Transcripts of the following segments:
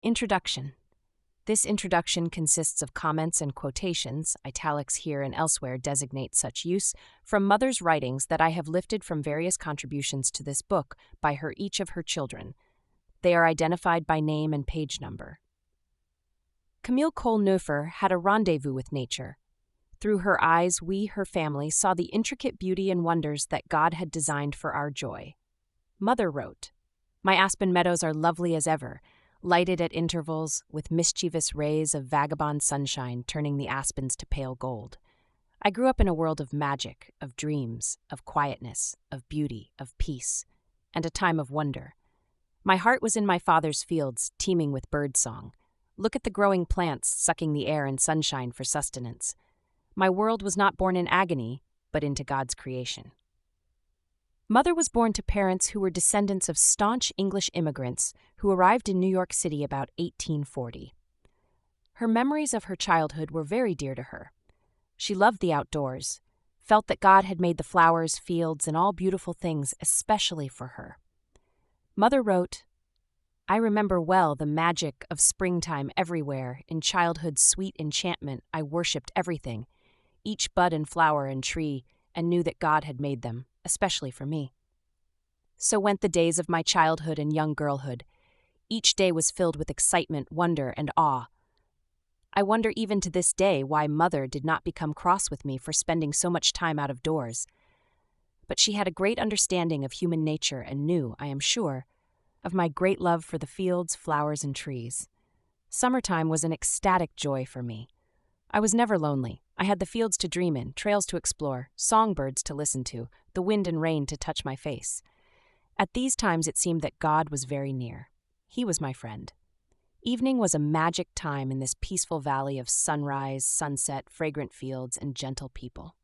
Introduction. This introduction consists of comments and quotations, italics here and elsewhere designate such use, from Mother's writings that I have lifted from various contributions to this book by her each of her children. They are identified by name and page number. Camille Cole Nuffer had a rendezvous with nature. Through her eyes, we, her family, saw the intricate beauty and wonders that God had designed for our joy. Mother wrote, "My aspen meadows are lovely as ever, lighted at intervals with mischievous rays of vagabond sunshine turning the aspens to pale gold. I grew up in a world of magic, of dreams, of quietness, of beauty, of peace, and a time of wonder. My heart was in my father's fields, teeming with bird song. Look at the growing plants sucking the air and sunshine for sustenance. My world was not born in agony, but into God's creation." Mother was born to parents who were descendants of staunch English immigrants who arrived in New York City about 1840. Her memories of her childhood were very dear to her. She loved the outdoors, felt that God had made the flowers, fields, and all beautiful things especially for her. Mother wrote, "I remember well the magic of springtime everywhere. In childhood's sweet enchantment, I worshipped everything, each bud and flower and tree, and knew that God had made them, especially for me. So went the days of my childhood and young girlhood. Each day was filled with excitement, wonder, and awe. I wonder even to this day why Mother did not become cross with me for spending so much time out of doors. But she had a great understanding of human nature and knew, I am sure, of my great love for the fields, flowers, and trees. Summertime was an ecstatic joy for me. I was never lonely. I had the fields to dream in, trails to explore, songbirds to listen to, the wind and rain to touch my face. At these times it seemed that God was very near. He was my friend. Evening was a magic time in this peaceful valley of sunrise, sunset, fragrant fields, and gentle people.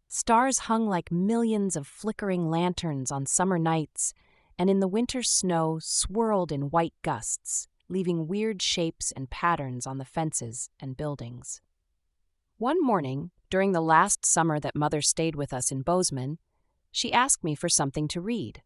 Stars hung like millions of flickering lanterns on summer nights, and in the winter snow swirled in white gusts, leaving weird shapes and patterns on the fences and buildings. One morning, during the last summer that Mother stayed with us in Bozeman, she asked me for something to read.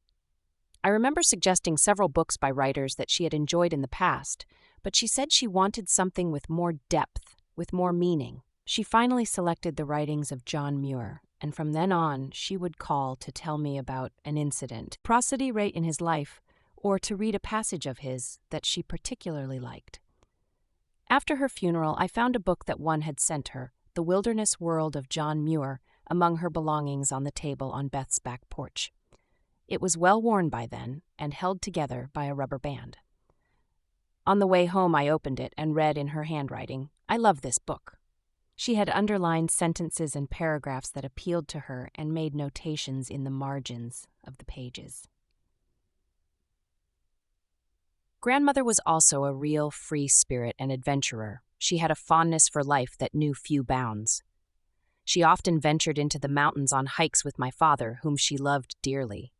I remember suggesting several books by writers that she had enjoyed in the past, but she said she wanted something with more depth, with more meaning. She finally selected the writings of John Muir, and from then on, she would call to tell me about an incident, prosody rate in his life, or to read a passage of his that she particularly liked. After her funeral, I found a book that one had sent her, The Wilderness World of John Muir, among her belongings on the table on Beth's back porch. It was well worn by then and held together by a rubber band. On the way home, I opened it and read in her handwriting, "I love this book." She had underlined sentences and paragraphs that appealed to her and made notations in the margins of the pages. Grandmother was also a real free spirit and adventurer. She had a fondness for life that knew few bounds. She often ventured into the mountains on hikes with my father, whom she loved dearly.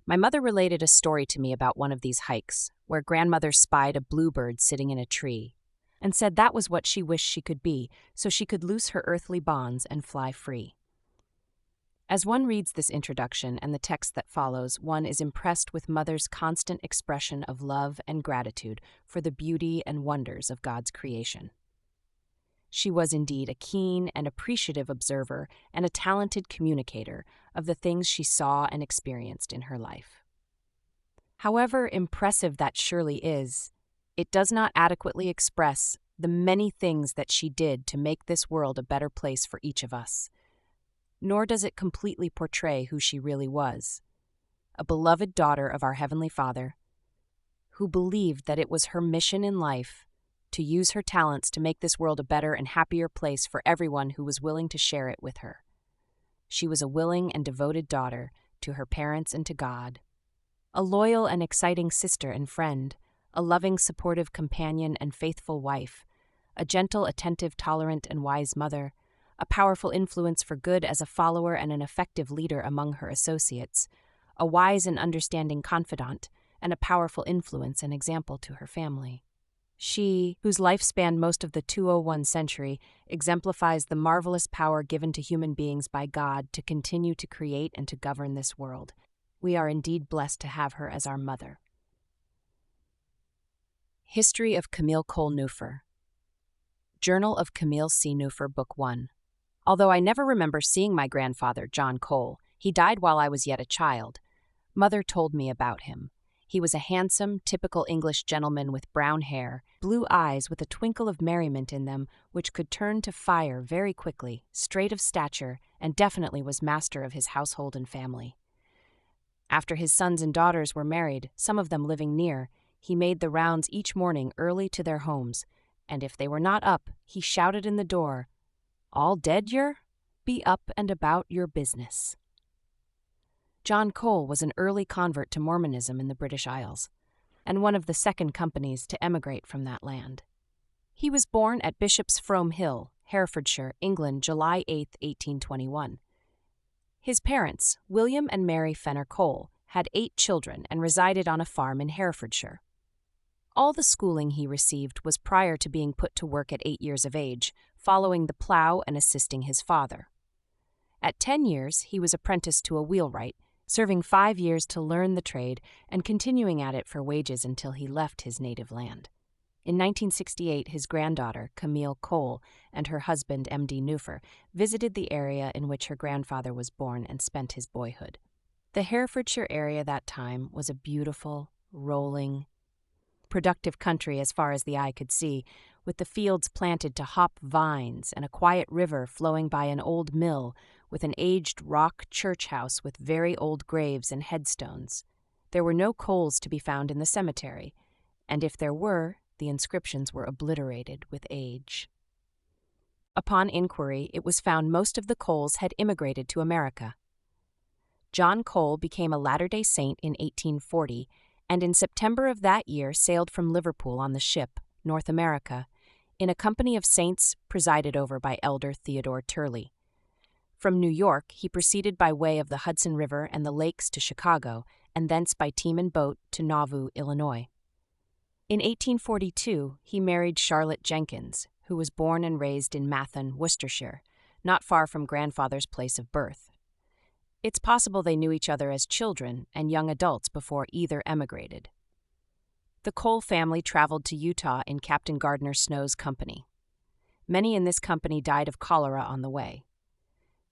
My mother related a story to me about one of these hikes, where grandmother spied a bluebird sitting in a tree, and said that was what she wished she could be, so she could loose her earthly bonds and fly free. As one reads this introduction and the text that follows, one is impressed with Mother's constant expression of love and gratitude for the beauty and wonders of God's creation. She was indeed a keen and appreciative observer and a talented communicator of the things she saw and experienced in her life. However impressive that surely is, it does not adequately express the many things that she did to make this world a better place for each of us. Nor does it completely portray who she really was, a beloved daughter of our Heavenly Father, who believed that it was her mission in life to use her talents to make this world a better and happier place for everyone who was willing to share it with her. She was a willing and devoted daughter to her parents and to God, a loyal and exciting sister and friend, a loving, supportive companion and faithful wife, a gentle, attentive, tolerant, and wise mother, a powerful influence for good as a follower and an effective leader among her associates, a wise and understanding confidant, and a powerful influence and example to her family. She, whose life spanned most of the 201 century, exemplifies the marvelous power given to human beings by God to continue to create and to govern this world. We are indeed blessed to have her as our mother. History of Camille Cole Nuffer. Journal of Camille C. Neuffer, Book 1. Although I never remember seeing my grandfather, John Cole, he died while I was yet a child. Mother told me about him. He was a handsome, typical English gentleman with brown hair, blue eyes with a twinkle of merriment in them which could turn to fire very quickly, straight of stature, and definitely was master of his household and family. After his sons and daughters were married, some of them living near, he made the rounds each morning early to their homes, and if they were not up, he shouted in the door, "All dead yer? Be up and about your business." John Cole was an early convert to Mormonism in the British Isles, and one of the second companies to emigrate from that land. He was born at Bishop's Frome Hill, Herefordshire, England, July 8, 1821. His parents, William and Mary Fenner Cole, had 8 children and resided on a farm in Herefordshire. All the schooling he received was prior to being put to work at 8 years of age, following the plow and assisting his father. At 10 years, he was apprenticed to a wheelwright, serving 5 years to learn the trade and continuing at it for wages until he left his native land. In 1968, his granddaughter, Camille Cole, and her husband, M.D. Nuffer, visited the area in which her grandfather was born and spent his boyhood. The Herefordshire area that time was a beautiful, rolling, productive country as far as the eye could see, with the fields planted to hop vines and a quiet river flowing by an old mill with an aged rock church house with very old graves and headstones. There were no Coles to be found in the cemetery, and if there were, the inscriptions were obliterated with age. Upon inquiry, it was found most of the Coles had immigrated to America. John Cole became a Latter-day Saint in 1840, and in September of that year sailed from Liverpool on the ship, North America, in a company of saints presided over by Elder Theodore Turley. From New York, he proceeded by way of the Hudson River and the lakes to Chicago, and thence by team and boat to Nauvoo, Illinois. In 1842, he married Charlotte Jenkins, who was born and raised in Mathen, Worcestershire, not far from grandfather's place of birth. It's possible they knew each other as children and young adults before either emigrated. The Cole family traveled to Utah in Captain Gardner Snow's company. Many in this company died of cholera on the way.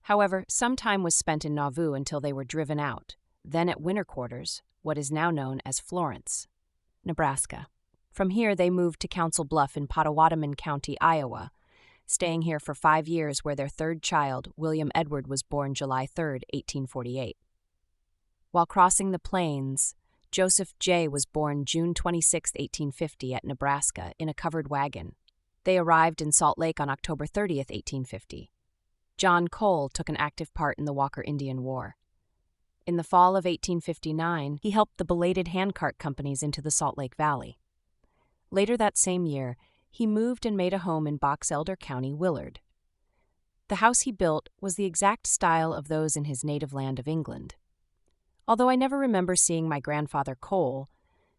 However, some time was spent in Nauvoo until they were driven out, then at winter quarters, what is now known as Florence, Nebraska. From here they moved to Council Bluff in Pottawatomie County, Iowa, staying here for 5 years where their third child, William Edward, was born July 3, 1848. While crossing the plains, Joseph J. was born June 26, 1850 at Nebraska in a covered wagon. They arrived in Salt Lake on October 30, 1850. John Cole took an active part in the Walker Indian War. In the fall of 1859, he helped the belated handcart companies into the Salt Lake Valley. Later that same year, he moved and made a home in Box Elder County, Willard. The house he built was the exact style of those in his native land of England. Although I never remember seeing my grandfather Cole,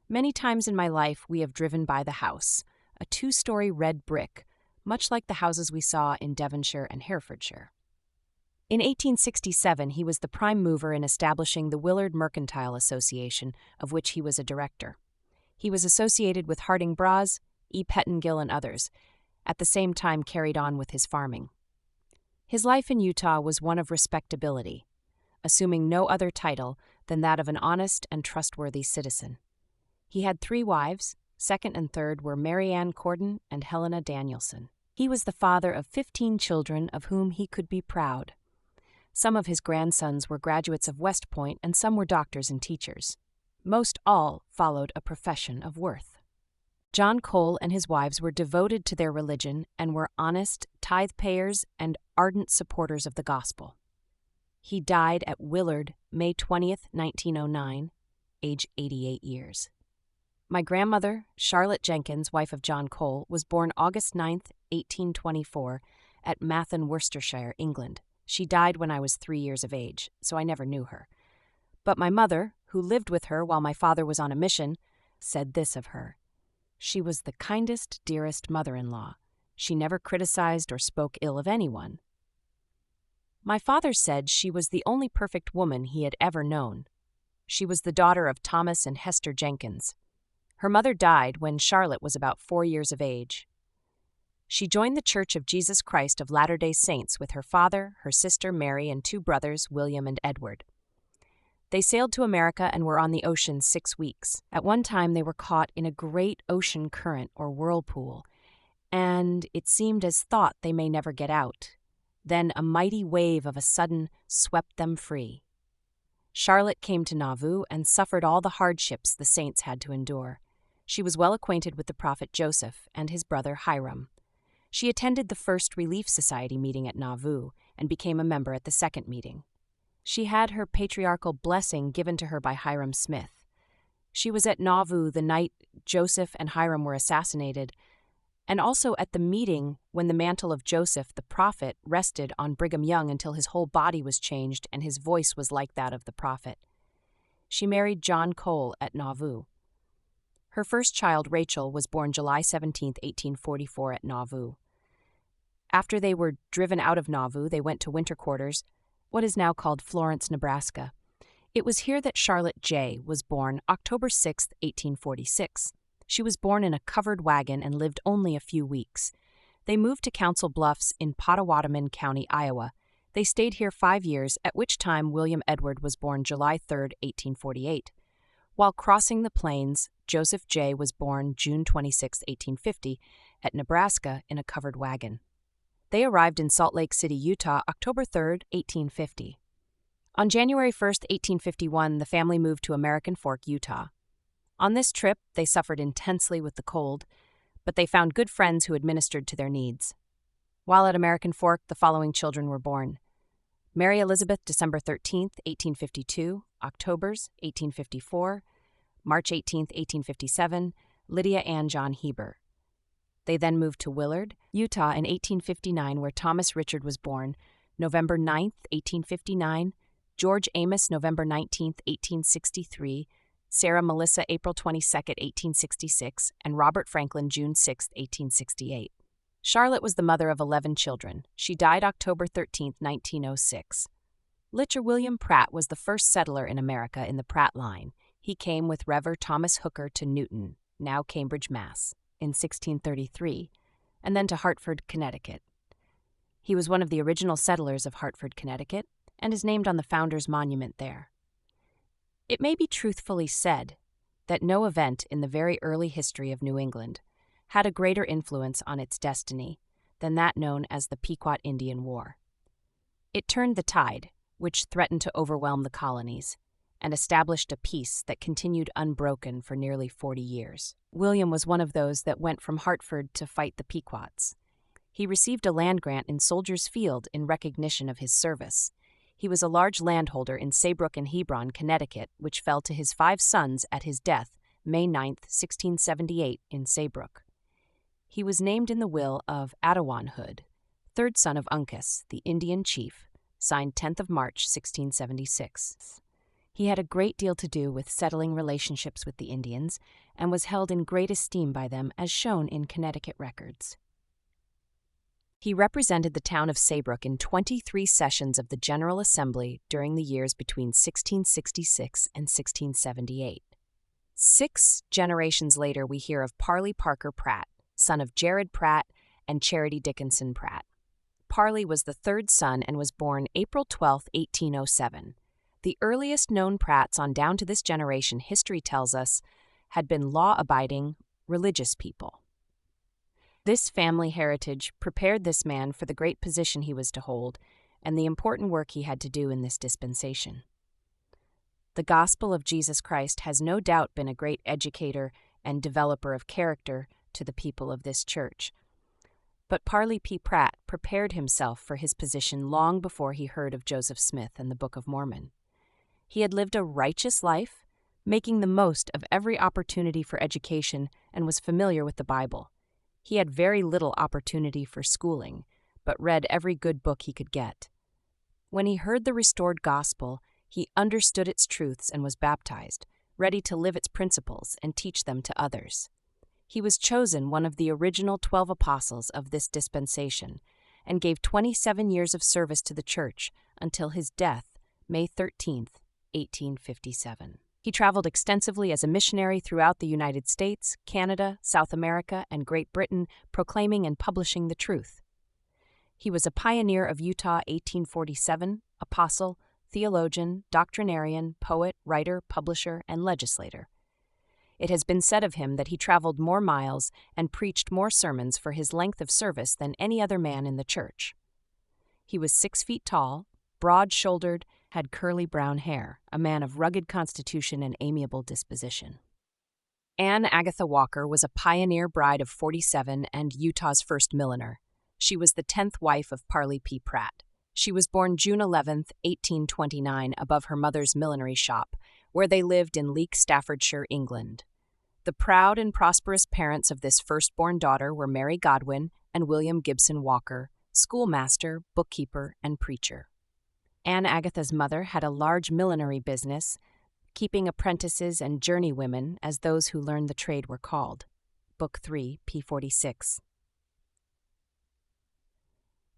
many times in my life we have driven by the house, a 2-story red brick, much like the houses we saw in Devonshire and Herefordshire. In 1867, he was the prime mover in establishing the Willard Mercantile Association, of which he was a director. He was associated with Harding Bras, E. Pettingill, and others, at the same time carried on with his farming. His life in Utah was one of respectability, assuming no other title than that of an honest and trustworthy citizen. He had 3 wives. Second and third were Mary Ann Corden and Helena Danielson. He was the father of 15 children of whom he could be proud. Some of his grandsons were graduates of West Point and some were doctors and teachers. Most all followed a profession of worth. John Cole and his wives were devoted to their religion and were honest tithe-payers and ardent supporters of the gospel. He died at Willard, May 20, 1909, age 88 years. My grandmother, Charlotte Jenkins, wife of John Cole, was born August 9, 1824, at Mathen, Worcestershire, England. She died when I was 3 years of age, so I never knew her. But my mother, who lived with her while my father was on a mission, said this of her: "She was the kindest, dearest mother-in-law. She never criticized or spoke ill of anyone." My father said she was the only perfect woman he had ever known. She was the daughter of Thomas and Hester Jenkins. Her mother died when Charlotte was about 4 years of age. She joined the Church of Jesus Christ of Latter-day Saints with her father, her sister Mary, and 2 brothers, William and Edward. They sailed to America and were on the ocean 6 weeks. At one time, they were caught in a great ocean current or whirlpool, and it seemed as thought they may never get out. Then a mighty wave of a sudden swept them free. Charlotte came to Nauvoo and suffered all the hardships the saints had to endure. She was well acquainted with the prophet Joseph and his brother Hiram. She attended the first Relief Society meeting at Nauvoo and became a member at the second meeting. She had her patriarchal blessing given to her by Hiram Smith. She was at Nauvoo the night Joseph and Hiram were assassinated, and also at the meeting when the mantle of Joseph the prophet rested on Brigham Young until his whole body was changed and his voice was like that of the prophet. She married John Cole at Nauvoo. Her first child, Rachel, was born July 17, 1844 at Nauvoo. After they were driven out of Nauvoo, they went to winter quarters, what is now called Florence, Nebraska. It was here that Charlotte J. was born October 6, 1846. She was born in a covered wagon and lived only a few weeks. They moved to Council Bluffs in Pottawatomie County, Iowa. They stayed here 5 years, at which time William Edward was born July 3, 1848. While crossing the plains, Joseph J. was born June 26, 1850, at Nebraska in a covered wagon. They arrived in Salt Lake City, Utah, October 3, 1850. On January 1, 1851, the family moved to American Fork, Utah. On this trip, they suffered intensely with the cold, but they found good friends who administered to their needs. While at American Fork, the following children were born: Mary Elizabeth, December 13, 1852, October's, 1854, March 18, 1857, Lydia Ann John Heber. They then moved to Willard, Utah in 1859, where Thomas Richard was born, November 9, 1859, George Amos, November 19, 1863, Sarah Melissa, April 22, 1866, and Robert Franklin, June 6, 1868. Charlotte was the mother of 11 children. She died October 13, 1906. Licher William Pratt was the first settler in America in the Pratt line. He came with Rev. Thomas Hooker to Newton, now Cambridge, Mass., in 1633, and then to Hartford, Connecticut. He was one of the original settlers of Hartford, Connecticut, and is named on the Founders Monument there. It may be truthfully said that no event in the very early history of New England had a greater influence on its destiny than that known as the Pequot Indian War. It turned the tide, which threatened to overwhelm the colonies, and established a peace that continued unbroken for nearly 40 years. William was one of those that went from Hartford to fight the Pequots. He received a land grant in Soldiers Field in recognition of his service. He was a large landholder in Saybrook and Hebron, Connecticut, which fell to his 5 sons at his death, May 9, 1678, in Saybrook. He was named in the will of Attawann Hood, 3rd son of Uncas, the Indian chief, signed 10th of March, 1676. He had a great deal to do with settling relationships with the Indians and was held in great esteem by them, as shown in Connecticut records. He represented the town of Saybrook in 23 sessions of the General Assembly during the years between 1666 and 1678. 6 generations later, we hear of Parley Parker Pratt, son of Jared Pratt and Charity Dickinson Pratt. Parley was the 3rd son and was born April 12, 1807. The earliest known Pratts on down to this generation, history tells us, had been law-abiding, religious people. This family heritage prepared this man for the great position he was to hold and the important work he had to do in this dispensation. The gospel of Jesus Christ has no doubt been a great educator and developer of character to the people of this church. But Parley P. Pratt prepared himself for his position long before he heard of Joseph Smith and the Book of Mormon. He had lived a righteous life, making the most of every opportunity for education, and was familiar with the Bible. He had very little opportunity for schooling, but read every good book he could get. When he heard the restored gospel, he understood its truths and was baptized, ready to live its principles and teach them to others. He was chosen one of the original 12 apostles of this dispensation and gave 27 years of service to the church until his death, May 13th, 1857. He traveled extensively as a missionary throughout the United States, Canada, South America, and Great Britain, proclaiming and publishing the truth. He was a pioneer of Utah 1847, apostle, theologian, doctrinarian, poet, writer, publisher, and legislator. It has been said of him that he traveled more miles and preached more sermons for his length of service than any other man in the church. He was 6 feet tall, broad-shouldered, had curly brown hair, a man of rugged constitution and amiable disposition. Anne Agatha Walker was a pioneer bride of 47 and Utah's first milliner. She was the 10th wife of Parley P. Pratt. She was born June 11, 1829, above her mother's millinery shop, where they lived in Leek, Staffordshire, England. The proud and prosperous parents of this firstborn daughter were Mary Godwin and William Gibson Walker, schoolmaster, bookkeeper, and preacher. Anne Agatha's mother had a large millinery business, keeping apprentices and journeywomen, as those who learned the trade were called. Book 3, p. 46.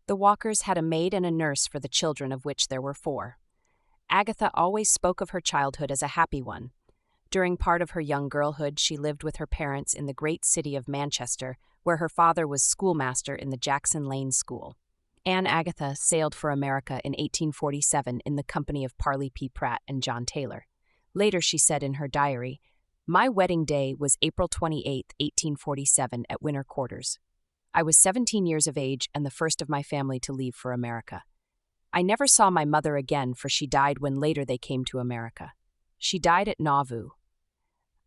The Walkers had a maid and a nurse for the children, of which there were 4. Agatha always spoke of her childhood as a happy one. During part of her young girlhood, she lived with her parents in the great city of Manchester, where her father was schoolmaster in the Jackson Lane School. Anne Agatha sailed for America in 1847 in the company of Parley P. Pratt and John Taylor. Later she said in her diary, "My wedding day was April 28, 1847, at winter quarters. I was 17 years of age and the first of my family to leave for America. I never saw my mother again, for she died when later they came to America. She died at Nauvoo.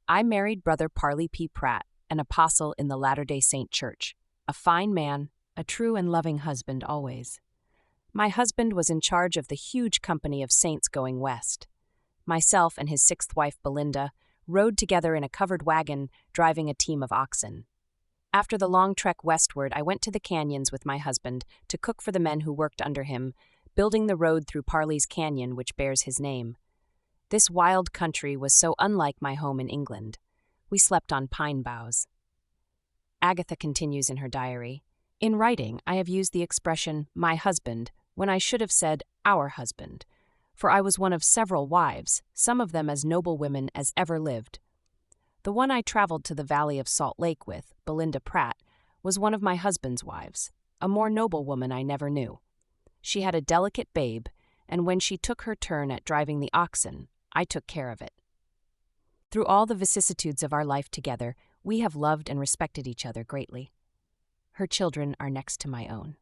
I married Brother Parley P. Pratt, an apostle in the Latter-day Saint Church, a fine man, a true and loving husband always. My husband was in charge of the huge company of saints going west. Myself and his 6th wife, Belinda, rode together in a covered wagon, driving a team of oxen. After the long trek westward, I went to the canyons with my husband to cook for the men who worked under him, building the road through Parley's Canyon, which bears his name. This wild country was so unlike my home in England. We slept on pine boughs." Agatha continues in her diary, "In writing, I have used the expression, 'my husband,' when I should have said, 'our husband,' for I was one of several wives, some of them as noble women as ever lived. The one I traveled to the Valley of Salt Lake with, Belinda Pratt, was one of my husband's wives. A more noble woman I never knew. She had a delicate babe, and when she took her turn at driving the oxen, I took care of it. Through all the vicissitudes of our life together, we have loved and respected each other greatly. Her children are next to my own."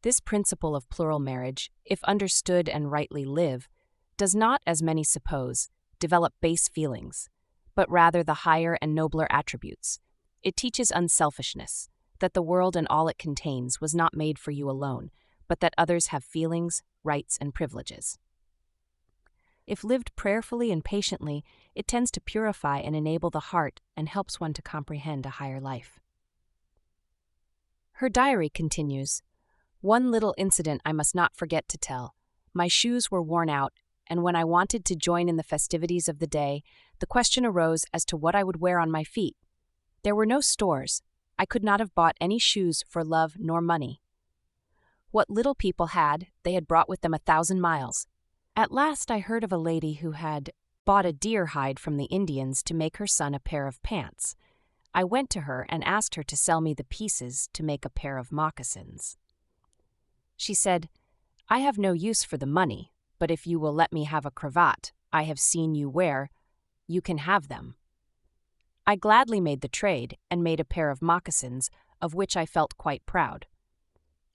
This principle of plural marriage, if understood and rightly lived, does not, as many suppose, develop base feelings, but rather the higher and nobler attributes. It teaches unselfishness, that the world and all it contains was not made for you alone, but that others have feelings, rights, and privileges. If lived prayerfully and patiently, it tends to purify and enable the heart and helps one to comprehend a higher life. Her diary continues, "One little incident I must not forget to tell. My shoes were worn out, and when I wanted to join in the festivities of the day, the question arose as to what I would wear on my feet. There were no stores. I could not have bought any shoes for love nor money. What little people had, they had brought with them 1,000 miles. At last I heard of a lady who had bought a deer hide from the Indians to make her son a pair of pants. I went to her and asked her to sell me the pieces to make a pair of moccasins. She said, 'I have no use for the money, but if you will let me have a cravat I have seen you wear, you can have them.' I gladly made the trade and made a pair of moccasins, of which I felt quite proud.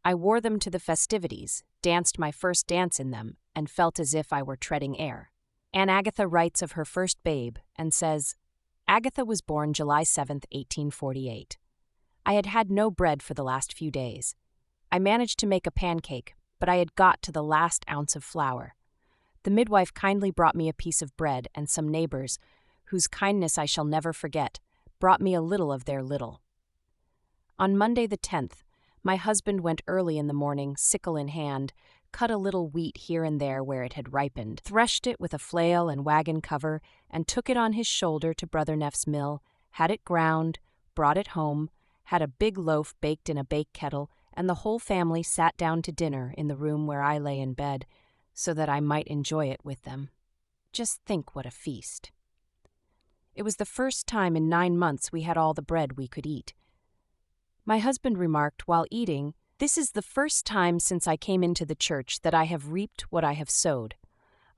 I wore them to the festivities, danced my first dance in them, and felt as if I were treading air." Anne Agatha writes of her first babe and says, "Agatha was born July 7, 1848. I had had no bread for the last few days. I managed to make a pancake, but I had got to the last ounce of flour. The midwife kindly brought me a piece of bread, and some neighbors, whose kindness I shall never forget, brought me a little of their little. On Monday the 10th, my husband went early in the morning, sickle in hand, cut a little wheat here and there where it had ripened, threshed it with a flail and wagon cover, and took it on his shoulder to Brother Neff's mill, had it ground, brought it home, had a big loaf baked in a bake kettle, and the whole family sat down to dinner in the room where I lay in bed, so that I might enjoy it with them. Just think what a feast. It was the first time in 9 months we had all the bread we could eat. My husband remarked while eating, "This is the first time since I came into the church that I have reaped what I have sowed.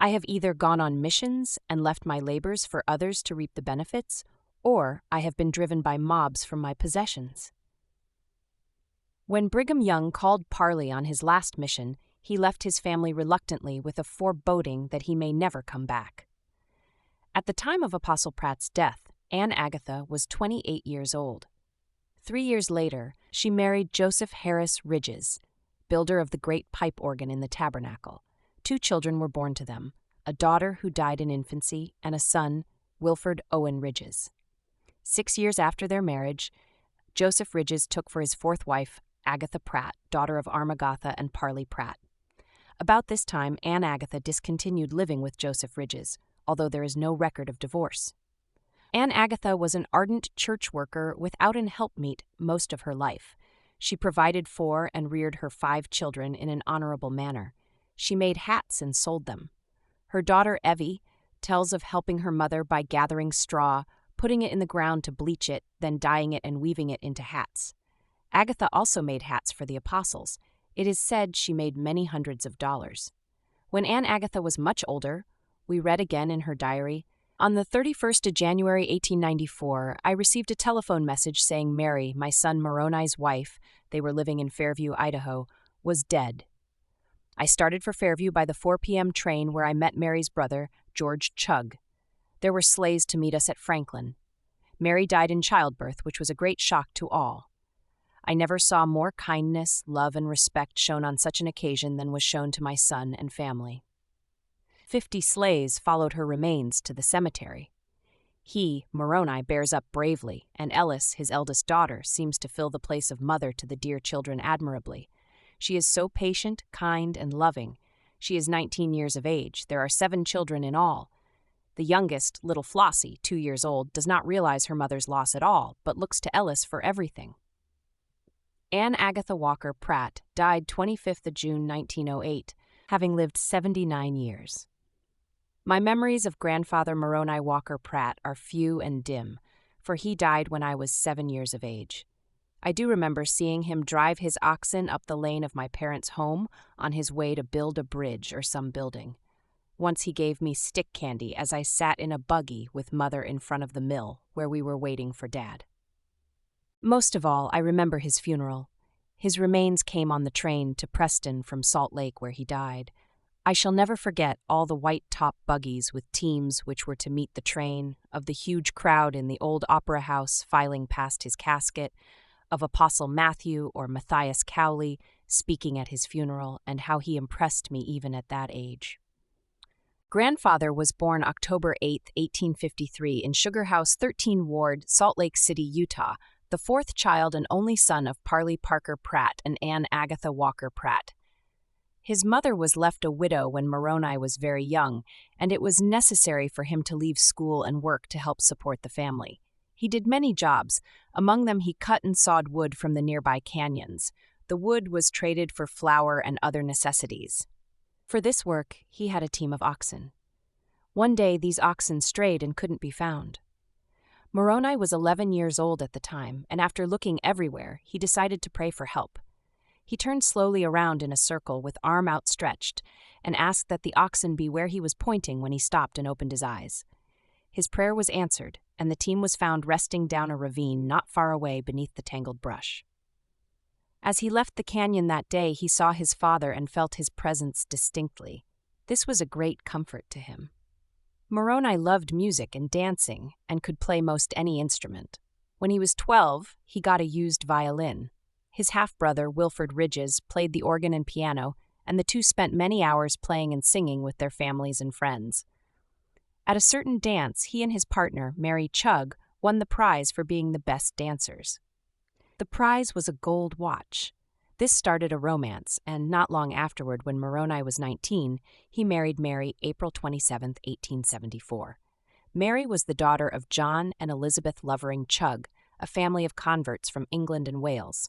I have either gone on missions and left my labors for others to reap the benefits, or I have been driven by mobs from my possessions." When Brigham Young called Parley on his last mission, he left his family reluctantly with a foreboding that he may never come back. At the time of Apostle Pratt's death, Anne Agatha was 28 years old. 3 years later, she married Joseph Harris Ridges, builder of the great pipe organ in the tabernacle. 2 children were born to them, a daughter who died in infancy and a son, Wilford Owen Ridges. 6 years after their marriage, Joseph Ridges took for his 4th wife, Agatha Pratt, daughter of Armagatha and Parley Pratt. About this time, Anne Agatha discontinued living with Joseph Ridges, although there is no record of divorce. Anne Agatha was an ardent church worker without an helpmeet most of her life. She provided for and reared her 5 children in an honorable manner. She made hats and sold them. Her daughter Evie tells of helping her mother by gathering straw, putting it in the ground to bleach it, then dyeing it and weaving it into hats. Agatha also made hats for the apostles. It is said she made many hundreds of dollars. When Anne Agatha was much older, we read again in her diary, "On the 31st of January 1894, I received a telephone message saying Mary, my son Moroni's wife," they were living in Fairview, Idaho, "was dead. I started for Fairview by the 4 p.m. train where I met Mary's brother, George Chugg. There were sleighs to meet us at Franklin. Mary died in childbirth, which was a great shock to all. I never saw more kindness, love, and respect shown on such an occasion than was shown to my son and family." 50 sleighs followed her remains to the cemetery. He, Moroni, bears up bravely, and Ellis, his eldest daughter, seems to fill the place of mother to the dear children admirably. She is so patient, kind, and loving. She is 19 years of age. There are 7 children in all. The youngest, little Flossie, 2 years old, does not realize her mother's loss at all, but looks to Ellis for everything. Anne Agatha Walker Pratt died 25th of June 1908, having lived 79 years. My memories of grandfather Moroni Walker Pratt are few and dim, for he died when I was 7 years of age. I do remember seeing him drive his oxen up the lane of my parents' home on his way to build a bridge or some building. Once he gave me stick candy as I sat in a buggy with Mother in front of the mill where we were waiting for Dad. Most of all, I remember his funeral. His remains came on the train to Preston from Salt Lake where he died. I shall never forget all the white-top buggies with teams which were to meet the train, of the huge crowd in the old opera house filing past his casket, of Apostle Matthew or Matthias Cowley speaking at his funeral, and how he impressed me even at that age. Grandfather was born October 8, 1853 in Sugar House 13 Ward, Salt Lake City, Utah, the 4th child and only son of Parley Parker Pratt and Anne Agatha Walker Pratt. His mother was left a widow when Moroni was very young, and it was necessary for him to leave school and work to help support the family. He did many jobs. Among them, he cut and sawed wood from the nearby canyons. The wood was traded for flour and other necessities. For this work, he had a team of oxen. One day, these oxen strayed and couldn't be found. Moroni was 11 years old at the time, and after looking everywhere, he decided to pray for help. He turned slowly around in a circle with arm outstretched and asked that the oxen be where he was pointing when he stopped and opened his eyes. His prayer was answered, and the team was found resting down a ravine not far away beneath the tangled brush. As he left the canyon that day, he saw his father and felt his presence distinctly. This was a great comfort to him. Moroni loved music and dancing and could play most any instrument. When he was 12, he got a used violin. His half-brother, Wilford Ridges, played the organ and piano, and the two spent many hours playing and singing with their families and friends. At a certain dance, he and his partner, Mary Chugg, won the prize for being the best dancers. The prize was a gold watch. This started a romance, and not long afterward, when Moroni was 19, he married Mary April 27, 1874. Mary was the daughter of John and Elizabeth Lovering Chugg, a family of converts from England and Wales.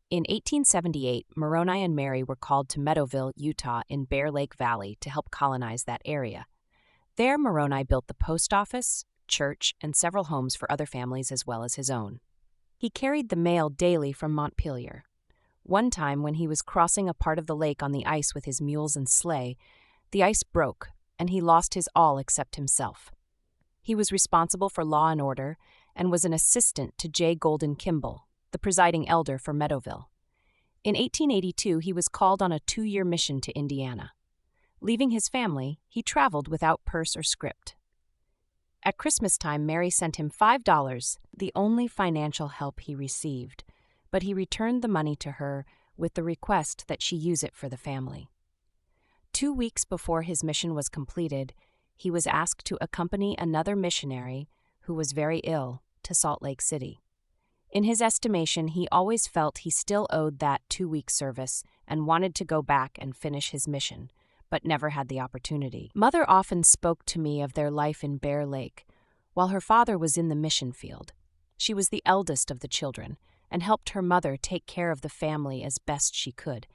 In 1878, Moroni and Mary were called to Meadowville, Utah, in Bear Lake Valley to help colonize that area. There, Moroni built the post office, church, and several homes for other families as well as his own. He carried the mail daily from Montpelier. One time, when he was crossing a part of the lake on the ice with his mules and sleigh, the ice broke, and he lost his all except himself. He was responsible for law and order, and was an assistant to J. Golden Kimball, the presiding elder for Meadowville. In 1882, he was called on a 2-year mission to Indiana. Leaving his family, he traveled without purse or script. At Christmas time, Mary sent him $5, the only financial help he received, but he returned the money to her with the request that she use it for the family. 2 weeks before his mission was completed, he was asked to accompany another missionary, who was very ill, to Salt Lake City. In his estimation, he always felt he still owed that 2-week service and wanted to go back and finish his mission, but never had the opportunity. Mother often spoke to me of their life in Bear Lake, while her father was in the mission field. She was the eldest of the children, and helped her mother take care of the family as best she could.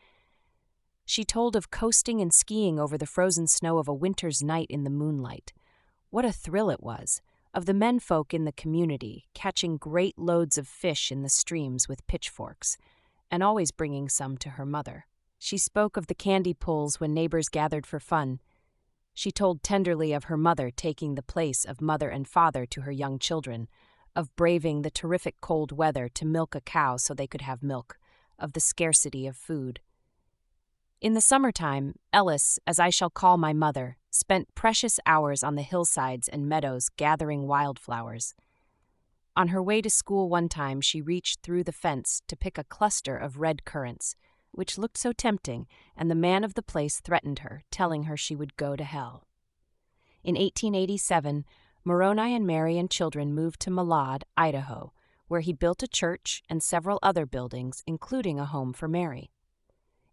She told of coasting and skiing over the frozen snow of a winter's night in the moonlight. What a thrill it was! Of the menfolk in the community, catching great loads of fish in the streams with pitchforks, and always bringing some to her mother. She spoke of the candy pulls when neighbors gathered for fun. She told tenderly of her mother taking the place of mother and father to her young children, of braving the terrific cold weather to milk a cow so they could have milk, of the scarcity of food. In the summertime, Ellis, as I shall call my mother, spent precious hours on the hillsides and meadows gathering wildflowers. On her way to school one time, she reached through the fence to pick a cluster of red currants, which looked so tempting, and the man of the place threatened her, telling her she would go to hell. In 1887, Moroni and Mary and children moved to Malad, Idaho, where he built a church and several other buildings, including a home for Mary.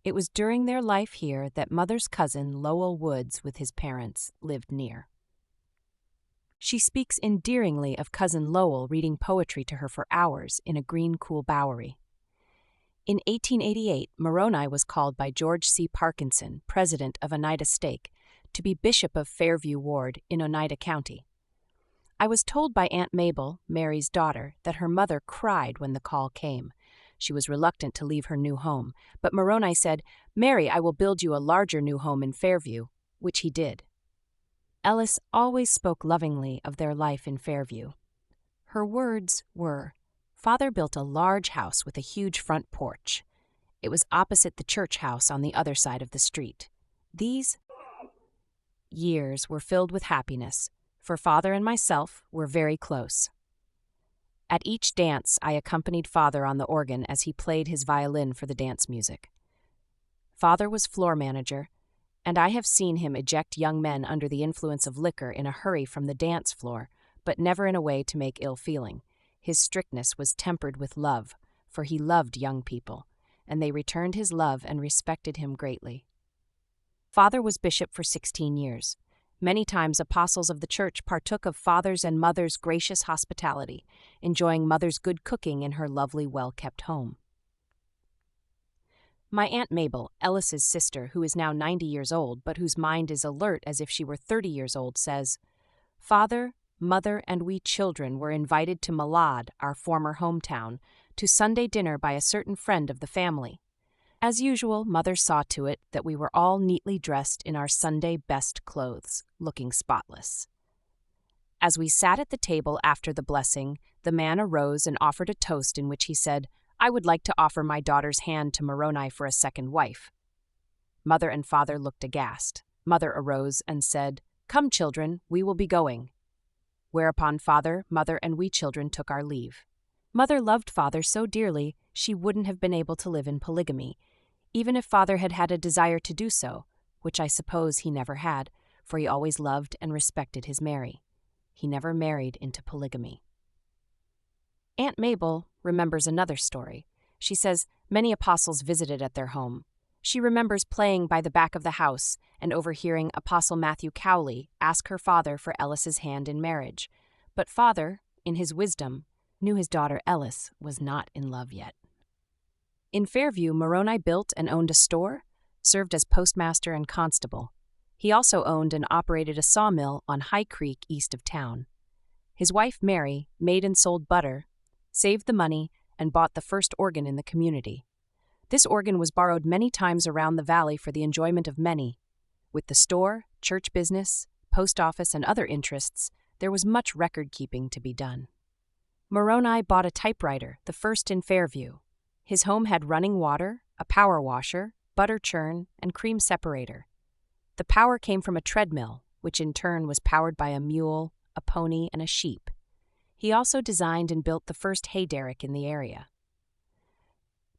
It was during their life here that Mother's cousin, Lowell Woods, with his parents, lived near. She speaks endearingly of Cousin Lowell reading poetry to her for hours in a green, cool bowery. In 1888, Moroni was called by George C. Parkinson, president of Oneida Stake, to be Bishop of Fairview Ward in Oneida County. I was told by Aunt Mabel, Mary's daughter, that her mother cried when the call came. She was reluctant to leave her new home, but Moroni said, "Mary, I will build you a larger new home in Fairview," which he did. Ellis always spoke lovingly of their life in Fairview. Her words were, "Father built a large house with a huge front porch. It was opposite the church house on the other side of the street. These years were filled with happiness, for Father and myself were very close. At each dance, I accompanied Father on the organ as he played his violin for the dance music. Father was floor manager, and I have seen him eject young men under the influence of liquor in a hurry from the dance floor, but never in a way to make ill feeling. His strictness was tempered with love, for he loved young people, and they returned his love and respected him greatly. Father was bishop for 16 years. Many times apostles of the church partook of Father's and Mother's gracious hospitality, enjoying Mother's good cooking in her lovely, well-kept home. My Aunt Mabel, Ellis's sister, who is now 90 years old, but whose mind is alert as if she were 30 years old, says, "Father, Mother, and we children were invited to Malad, our former hometown, to Sunday dinner by a certain friend of the family. As usual, Mother saw to it that we were all neatly dressed in our Sunday best clothes, looking spotless. As we sat at the table after the blessing, the man arose and offered a toast in which he said, 'I would like to offer my daughter's hand to Moroni for a second wife.' Mother and Father looked aghast. Mother arose and said, 'Come, children, we will be going.' Whereupon Father, Mother, and we children took our leave. Mother loved Father so dearly she wouldn't have been able to live in polygamy, even if Father had had a desire to do so, which I suppose he never had, for he always loved and respected his Mary. He never married into polygamy." Aunt Mabel remembers another story. She says many apostles visited at their home. She remembers playing by the back of the house and overhearing Apostle Matthew Cowley ask her father for Ellis's hand in marriage. But Father, in his wisdom, knew his daughter Ellis was not in love yet. In Fairview, Moroni built and owned a store, served as postmaster and constable. He also owned and operated a sawmill on High Creek east of town. His wife, Mary, made and sold butter, saved the money, and bought the first organ in the community. This organ was borrowed many times around the valley for the enjoyment of many. With the store, church business, post office, and other interests, there was much record-keeping to be done. Moroni bought a typewriter, the first in Fairview. His home had running water, a power washer, butter churn, and cream separator. The power came from a treadmill, which in turn was powered by a mule, a pony, and a sheep. He also designed and built the first hay derrick in the area.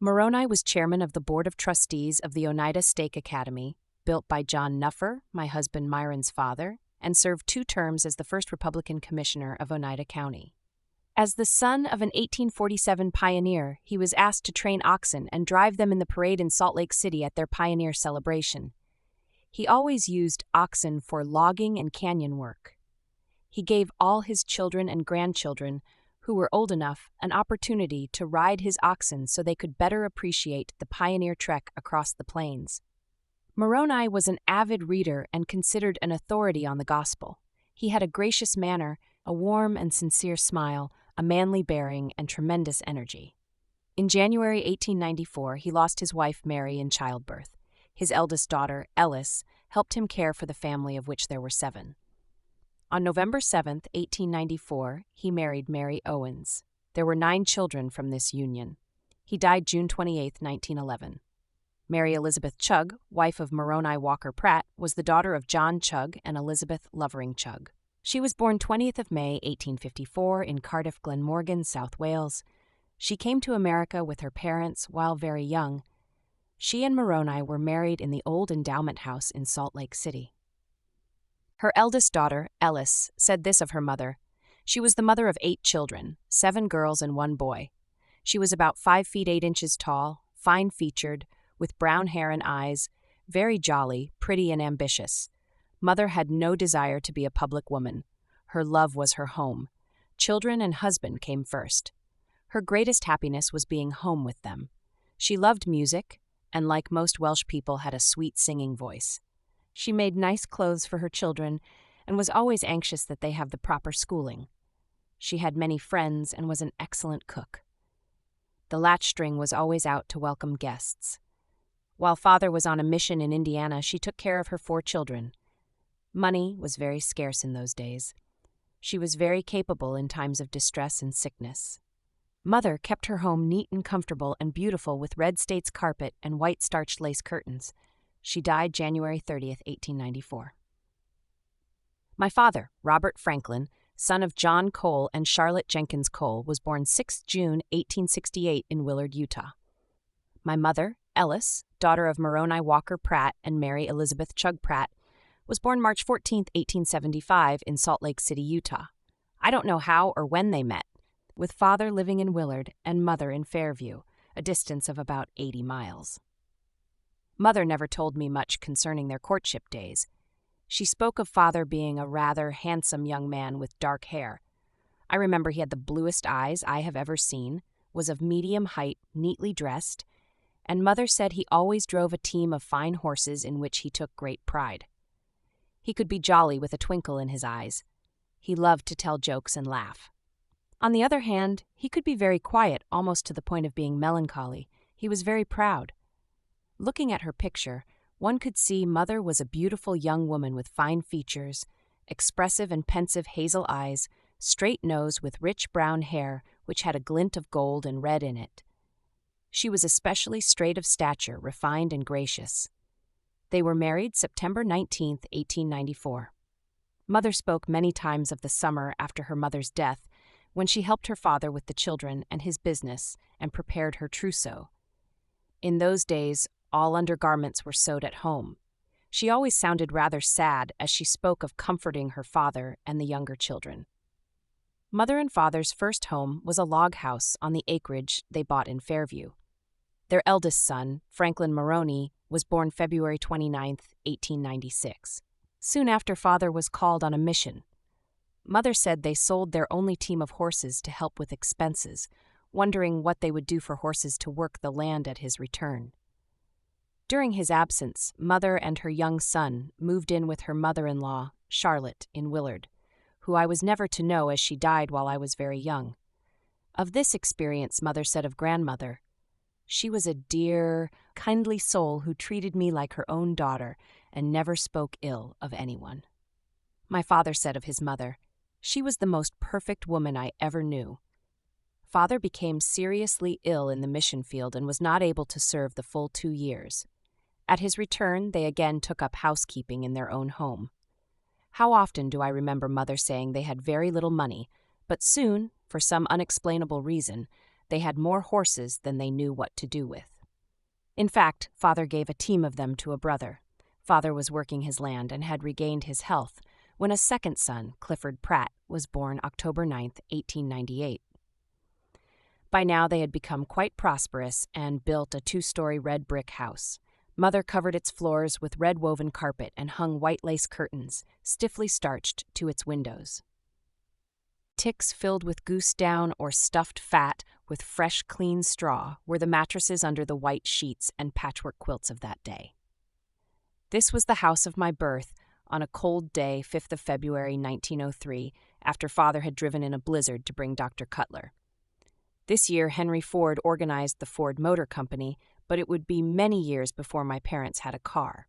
Moroni was chairman of the Board of Trustees of the Oneida Steak Academy, built by John Nuffer, my husband Myron's father, and served 2 terms as the first Republican commissioner of Oneida County. As the son of an 1847 pioneer, he was asked to train oxen and drive them in the parade in Salt Lake City at their pioneer celebration. He always used oxen for logging and canyon work. He gave all his children and grandchildren, who were old enough, an opportunity to ride his oxen so they could better appreciate the pioneer trek across the plains. Moroni was an avid reader and considered an authority on the gospel. He had a gracious manner, a warm and sincere smile, a manly bearing, and tremendous energy. In January 1894, he lost his wife Mary in childbirth. His eldest daughter, Ellis, helped him care for the family of which there were 7. On November 7, 1894, he married Mary Owens. There were 9 children from this union. He died June 28, 1911. Mary Elizabeth Chugg, wife of Moroni Walker Pratt, was the daughter of John Chugg and Elizabeth Lovering Chugg. She was born 20th of May, 1854, in Cardiff, Glenmorgan, South Wales. She came to America with her parents while very young. She and Moroni were married in the old endowment house in Salt Lake City. Her eldest daughter, Ellis, said this of her mother: "She was the mother of 8 children, 7 girls and 1 boy. She was about 5 feet 8 inches tall, fine-featured, with brown hair and eyes, very jolly, pretty, and ambitious. Mother had no desire to be a public woman. Her love was her home. Children and husband came first. Her greatest happiness was being home with them. She loved music, and like most Welsh people had a sweet singing voice. She made nice clothes for her children and was always anxious that they have the proper schooling. She had many friends and was an excellent cook. The latchstring was always out to welcome guests. While father was on a mission in Indiana, she took care of her 4 children. Money was very scarce in those days. She was very capable in times of distress and sickness. Mother kept her home neat and comfortable and beautiful with red States carpet and white starched lace curtains. She died January 30th, 1894. My father, Robert Franklin, son of John Cole and Charlotte Jenkins Cole, was born 6 June 1868 in Willard, Utah. My mother, Ellis, daughter of Moroni Walker Pratt and Mary Elizabeth Chugg Pratt, was born March 14, 1875 in Salt Lake City, Utah. I don't know how or when they met, with father living in Willard and mother in Fairview, a distance of about 80 miles. Mother never told me much concerning their courtship days. She spoke of father being a rather handsome young man with dark hair. I remember he had the bluest eyes I have ever seen, was of medium height, neatly dressed, and mother said he always drove a team of fine horses in which he took great pride. He could be jolly with a twinkle in his eyes. He loved to tell jokes and laugh. On the other hand, he could be very quiet, almost to the point of being melancholy. He was very proud. Looking at her picture, one could see mother was a beautiful young woman with fine features, expressive and pensive hazel eyes, straight nose with rich brown hair which had a glint of gold and red in it. She was especially straight of stature, refined and gracious. They were married September 19, 1894. Mother spoke many times of the summer after her mother's death, when she helped her father with the children and his business and prepared her trousseau. In those days, all undergarments were sewed at home. She always sounded rather sad as she spoke of comforting her father and the younger children. Mother and father's first home was a log house on the acreage they bought in Fairview. Their eldest son, Franklin Moroni, was born February 29, 1896. Soon after father was called on a mission. Mother said they sold their only team of horses to help with expenses, wondering what they would do for horses to work the land at his return. During his absence, Mother and her young son moved in with her mother-in-law, Charlotte, in Willard, who I was never to know as she died while I was very young. Of this experience, Mother said of Grandmother, "She was a dear, kindly soul who treated me like her own daughter and never spoke ill of anyone." My father said of his mother, "She was the most perfect woman I ever knew." Father became seriously ill in the mission field and was not able to serve the full 2 years. At his return, they again took up housekeeping in their own home. How often do I remember Mother saying they had very little money, but soon, for some unexplainable reason, they had more horses than they knew what to do with. In fact, Father gave a team of them to a brother. Father was working his land and had regained his health when a second son, Clifford Pratt, was born October 9, 1898. By now they had become quite prosperous and built a 2-story red brick house. Mother covered its floors with red woven carpet and hung white lace curtains, stiffly starched, to its windows. Ticks filled with goose down or stuffed fat with fresh, clean straw were the mattresses under the white sheets and patchwork quilts of that day. This was the house of my birth on a cold day, 5th of February, 1903, after Father had driven in a blizzard to bring Dr. Cutler. This year, Henry Ford organized the Ford Motor Company, but it would be many years before my parents had a car.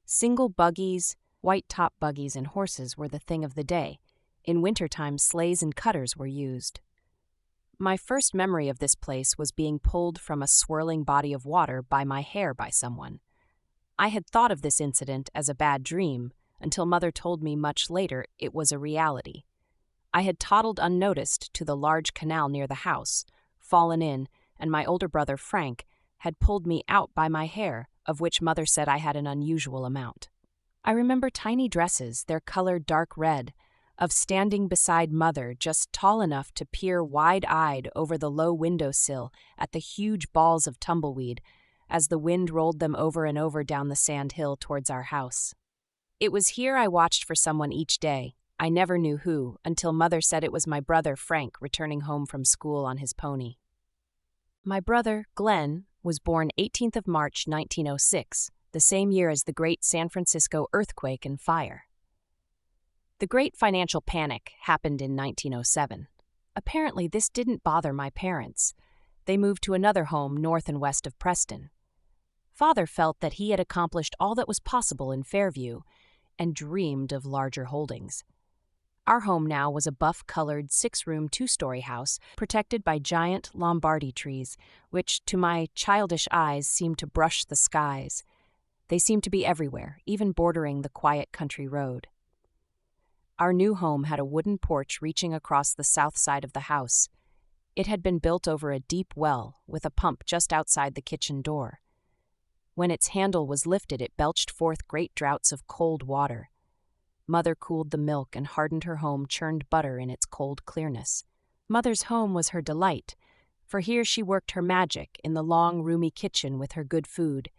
Single buggies, white-top buggies, and horses were the thing of the day. In wintertime, sleighs and cutters were used. My first memory of this place was being pulled from a swirling body of water by my hair by someone. I had thought of this incident as a bad dream until Mother told me much later it was a reality. I had toddled unnoticed to the large canal near the house, fallen in, and my older brother, Frank, had pulled me out by my hair, of which Mother said I had an unusual amount. I remember tiny dresses, their color dark red, of standing beside Mother just tall enough to peer wide-eyed over the low windowsill at the huge balls of tumbleweed as the wind rolled them over and over down the sand hill towards our house. It was here I watched for someone each day. I never knew who, until Mother said it was my brother Frank returning home from school on his pony. My brother, Glenn, was born 18th of March, 1906, the same year as the great San Francisco earthquake and fire. The Great Financial Panic happened in 1907. Apparently, this didn't bother my parents. They moved to another home north and west of Preston. Father felt that he had accomplished all that was possible in Fairview and dreamed of larger holdings. Our home now was a buff-colored 6-room 2-story house protected by giant Lombardy trees, which, to my childish eyes, seemed to brush the skies. They seemed to be everywhere, even bordering the quiet country road. Our new home had a wooden porch reaching across the south side of the house. It had been built over a deep well with a pump just outside the kitchen door. When its handle was lifted, it belched forth great draughts of cold water. Mother cooled the milk and hardened her home churned butter in its cold clearness. Mother's home was her delight, for here she worked her magic in the long, roomy kitchen with her good food.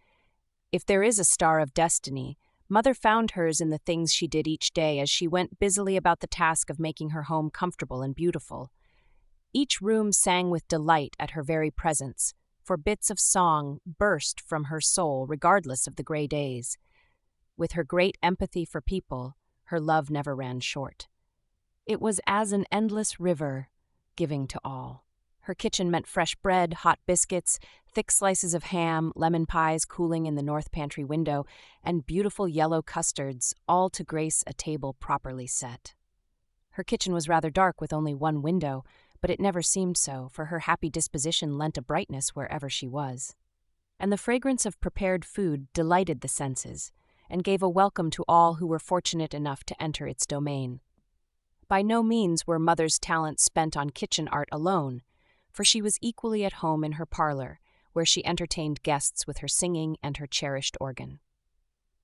If there is a star of destiny, Mother found hers in the things she did each day as she went busily about the task of making her home comfortable and beautiful. Each room sang with delight at her very presence, for bits of song burst from her soul regardless of the gray days. With her great empathy for people, her love never ran short. It was as an endless river, giving to all. Her kitchen meant fresh bread, hot biscuits, thick slices of ham, lemon pies cooling in the north pantry window, and beautiful yellow custards, all to grace a table properly set. Her kitchen was rather dark with only one window, but it never seemed so, for her happy disposition lent a brightness wherever she was. And the fragrance of prepared food delighted the senses, and gave a welcome to all who were fortunate enough to enter its domain. By no means were Mother's talents spent on kitchen art alone, for she was equally at home in her parlor, where she entertained guests with her singing and her cherished organ.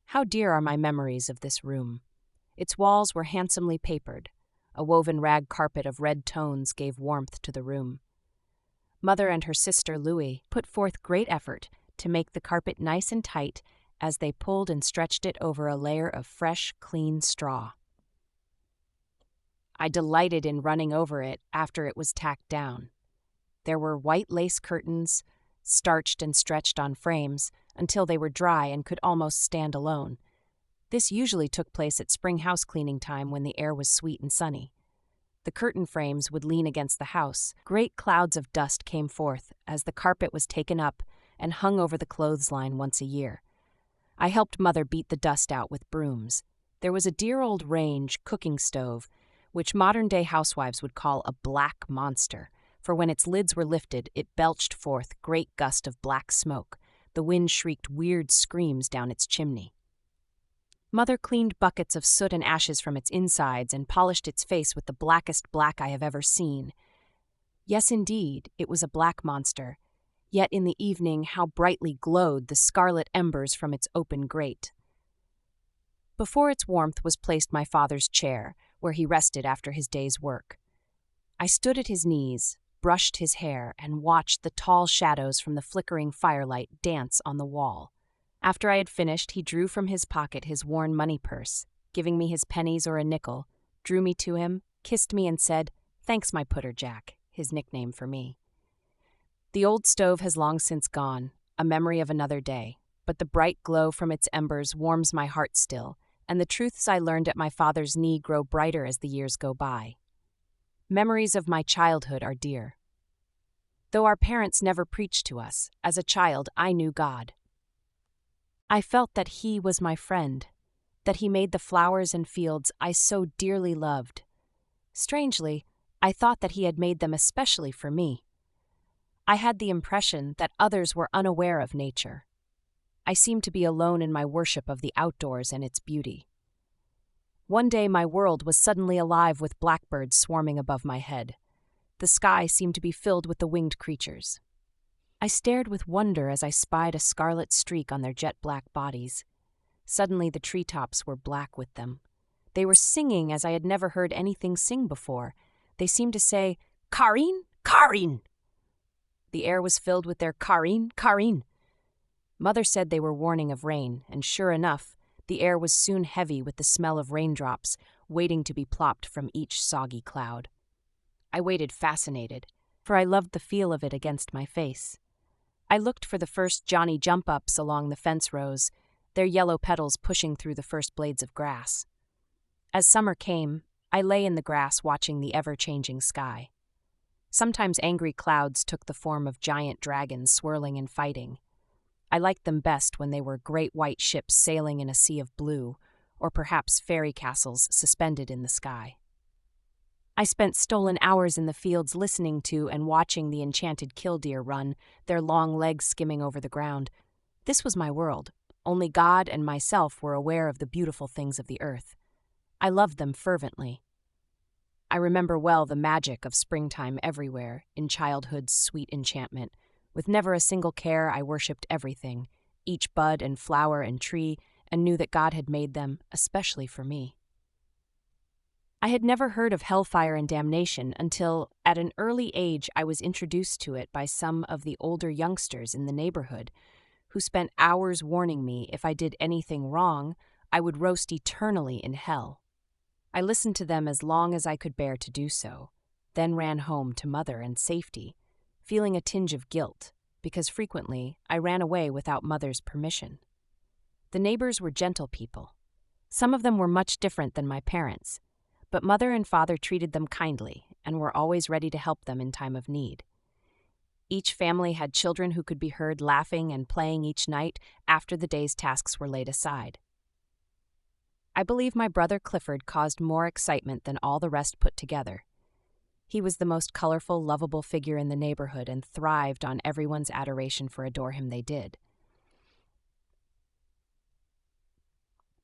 How dear are my memories of this room! Its walls were handsomely papered. A woven rag carpet of red tones gave warmth to the room. Mother and her sister Louie put forth great effort to make the carpet nice and tight as they pulled and stretched it over a layer of fresh, clean straw. I delighted in running over it after it was tacked down. There were white lace curtains, starched and stretched on frames until they were dry and could almost stand alone. This usually took place at spring house cleaning time when the air was sweet and sunny. The curtain frames would lean against the house. Great clouds of dust came forth as the carpet was taken up and hung over the clothesline once a year. I helped Mother beat the dust out with brooms. There was a dear old range cooking stove, which modern-day housewives would call a black monster, for when its lids were lifted, it belched forth great gust of black smoke. The wind shrieked weird screams down its chimney. Mother cleaned buckets of soot and ashes from its insides and polished its face with the blackest black I have ever seen. Yes, indeed, it was a black monster. Yet in the evening how brightly glowed the scarlet embers from its open grate. Before its warmth was placed my father's chair, where he rested after his day's work. I stood at his knees, brushed his hair, and watched the tall shadows from the flickering firelight dance on the wall. After I had finished, he drew from his pocket his worn money purse, giving me his pennies or a nickel, drew me to him, kissed me, and said, "Thanks, my putter Jack," his nickname for me. The old stove has long since gone, a memory of another day, but the bright glow from its embers warms my heart still, and the truths I learned at my father's knee grow brighter as the years go by. Memories of my childhood are dear. Though our parents never preached to us, as a child I knew God. I felt that He was my friend, that He made the flowers and fields I so dearly loved. Strangely, I thought that He had made them especially for me. I had the impression that others were unaware of nature. I seemed to be alone in my worship of the outdoors and its beauty. One day my world was suddenly alive with blackbirds swarming above my head. The sky seemed to be filled with the winged creatures. I stared with wonder as I spied a scarlet streak on their jet-black bodies. Suddenly the treetops were black with them. They were singing as I had never heard anything sing before. They seemed to say, "Karin, Karin!" The air was filled with their "Karin, Karin!" Mother said they were warning of rain, and sure enough, the air was soon heavy with the smell of raindrops waiting to be plopped from each soggy cloud. I waited fascinated, for I loved the feel of it against my face. I looked for the first Johnny jump-ups along the fence rows, their yellow petals pushing through the first blades of grass. As summer came, I lay in the grass watching the ever-changing sky. Sometimes angry clouds took the form of giant dragons swirling and fighting. I liked them best when they were great white ships sailing in a sea of blue, or perhaps fairy castles suspended in the sky. I spent stolen hours in the fields listening to and watching the enchanted killdeer run, their long legs skimming over the ground. This was my world. Only God and myself were aware of the beautiful things of the earth. I loved them fervently. I remember well the magic of springtime everywhere, in childhood's sweet enchantment. With never a single care, I worshipped everything, each bud and flower and tree, and knew that God had made them, especially for me. I had never heard of hellfire and damnation until, at an early age, I was introduced to it by some of the older youngsters in the neighborhood, who spent hours warning me if I did anything wrong, I would roast eternally in hell. I listened to them as long as I could bear to do so, then ran home to Mother and safety, feeling a tinge of guilt, because frequently I ran away without Mother's permission. The neighbors were gentle people. Some of them were much different than my parents, but Mother and Father treated them kindly and were always ready to help them in time of need. Each family had children who could be heard laughing and playing each night after the day's tasks were laid aside. I believe my brother Clifford caused more excitement than all the rest put together. He was the most colorful, lovable figure in the neighborhood and thrived on everyone's adoration for adore him they did.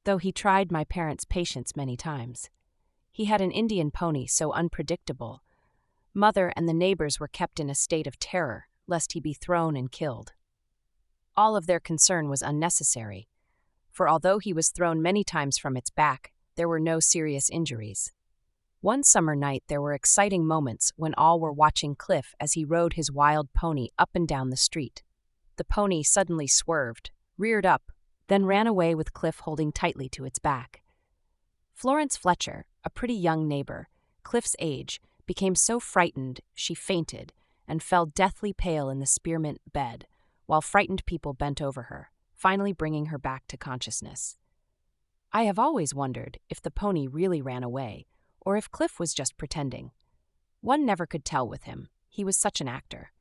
Though he tried my parents' patience many times. He had an Indian pony so unpredictable. Mother and the neighbors were kept in a state of terror, lest he be thrown and killed. All of their concern was unnecessary, for although he was thrown many times from its back, there were no serious injuries. One summer night there were exciting moments when all were watching Cliff as he rode his wild pony up and down the street. The pony suddenly swerved, reared up, then ran away with Cliff holding tightly to its back. Florence Fletcher, a pretty young neighbor, Cliff's age, became so frightened she fainted and fell deathly pale in the spearmint bed, while frightened people bent over her, finally bringing her back to consciousness. I have always wondered if the pony really ran away, or if Cliff was just pretending. One never could tell with him. He was such an actor.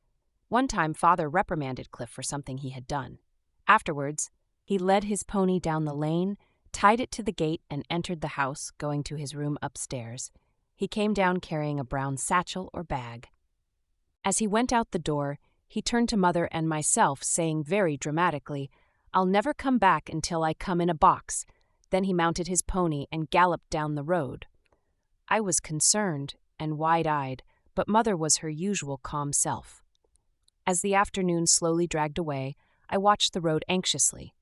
One time, Father reprimanded Cliff for something he had done. Afterwards, he led his pony down the lane, tied it to the gate, and entered the house, going to his room upstairs. He came down carrying a brown satchel or bag. As he went out the door, he turned to Mother and myself, saying very dramatically, "I'll never come back until I come in a box." Then he mounted his pony and galloped down the road. I was concerned and wide-eyed, but Mother was her usual calm self. As the afternoon slowly dragged away, I watched the road anxiously.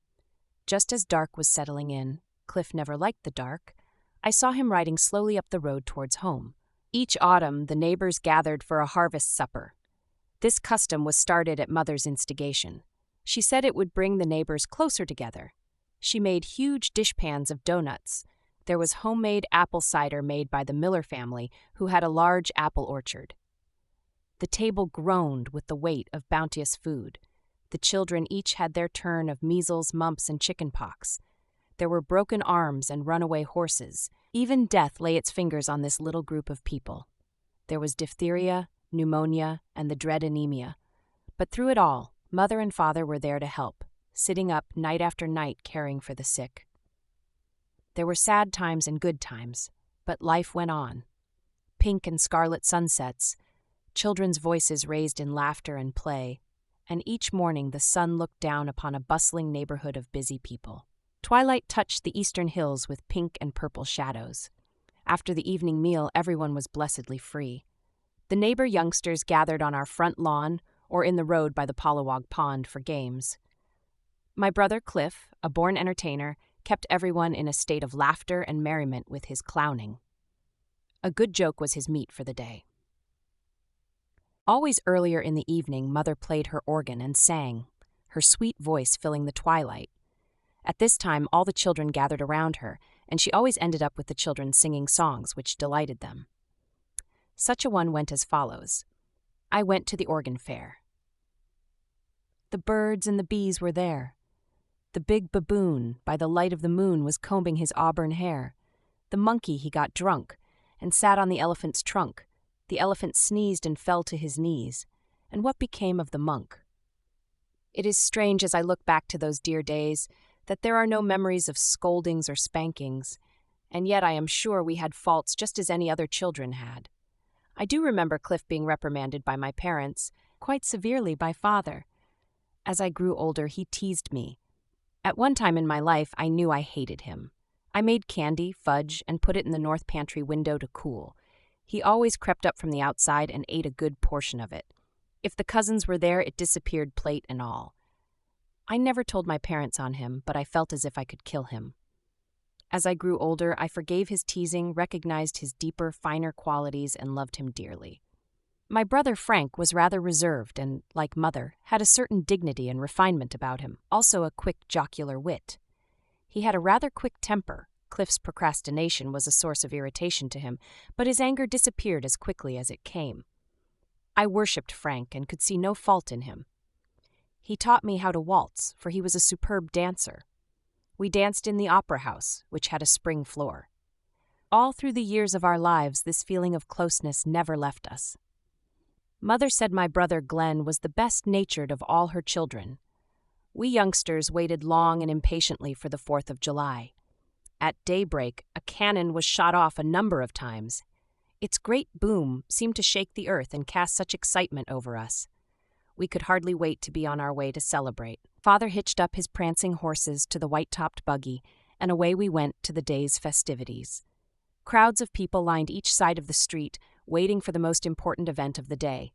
Just as dark was settling in, Cliff never liked the dark, I saw him riding slowly up the road towards home. Each autumn, the neighbors gathered for a harvest supper. This custom was started at Mother's instigation. She said it would bring the neighbors closer together. She made huge dishpans of donuts. There was homemade apple cider made by the Miller family, who had a large apple orchard. The table groaned with the weight of bounteous food. The children each had their turn of measles, mumps, and chicken pox. There were broken arms and runaway horses. Even death lay its fingers on this little group of people. There was diphtheria, pneumonia, and the dread anemia. But through it all, Mother and Father were there to help, sitting up night after night caring for the sick. There were sad times and good times, but life went on. Pink and scarlet sunsets, children's voices raised in laughter and play, and each morning the sun looked down upon a bustling neighborhood of busy people. Twilight touched the eastern hills with pink and purple shadows. After the evening meal, everyone was blessedly free. The neighbor youngsters gathered on our front lawn or in the road by the Pollywog Pond for games. My brother Cliff, a born entertainer, kept everyone in a state of laughter and merriment with his clowning. A good joke was his meat for the day. Always earlier in the evening, Mother played her organ and sang, her sweet voice filling the twilight. At this time, all the children gathered around her, and she always ended up with the children singing songs which delighted them. Such a one went as follows. I went to the organ fair. The birds and the bees were there. The big baboon, by the light of the moon, was combing his auburn hair. The monkey, he got drunk, and sat on the elephant's trunk. The elephant sneezed and fell to his knees. And what became of the monk? It is strange as I look back to those dear days that there are no memories of scoldings or spankings, and yet I am sure we had faults just as any other children had. I do remember Cliff being reprimanded by my parents, quite severely by Father. As I grew older, he teased me. At one time in my life, I knew I hated him. I made candy, fudge, and put it in the north pantry window to cool. He always crept up from the outside and ate a good portion of it. If the cousins were there, it disappeared, plate and all. I never told my parents on him, but I felt as if I could kill him. As I grew older, I forgave his teasing, recognized his deeper, finer qualities, and loved him dearly. My brother Frank was rather reserved and, like Mother, had a certain dignity and refinement about him, also a quick, jocular wit. He had a rather quick temper. Cliff's procrastination was a source of irritation to him, but his anger disappeared as quickly as it came. I worshipped Frank and could see no fault in him. He taught me how to waltz, for he was a superb dancer. We danced in the opera house, which had a spring floor. All through the years of our lives, this feeling of closeness never left us. Mother said my brother Glenn was the best-natured of all her children. We youngsters waited long and impatiently for the 4th of July. At daybreak, a cannon was shot off a number of times. Its great boom seemed to shake the earth and cast such excitement over us. We could hardly wait to be on our way to celebrate. Father hitched up his prancing horses to the white-topped buggy, and away we went to the day's festivities. Crowds of people lined each side of the street, waiting for the most important event of the day.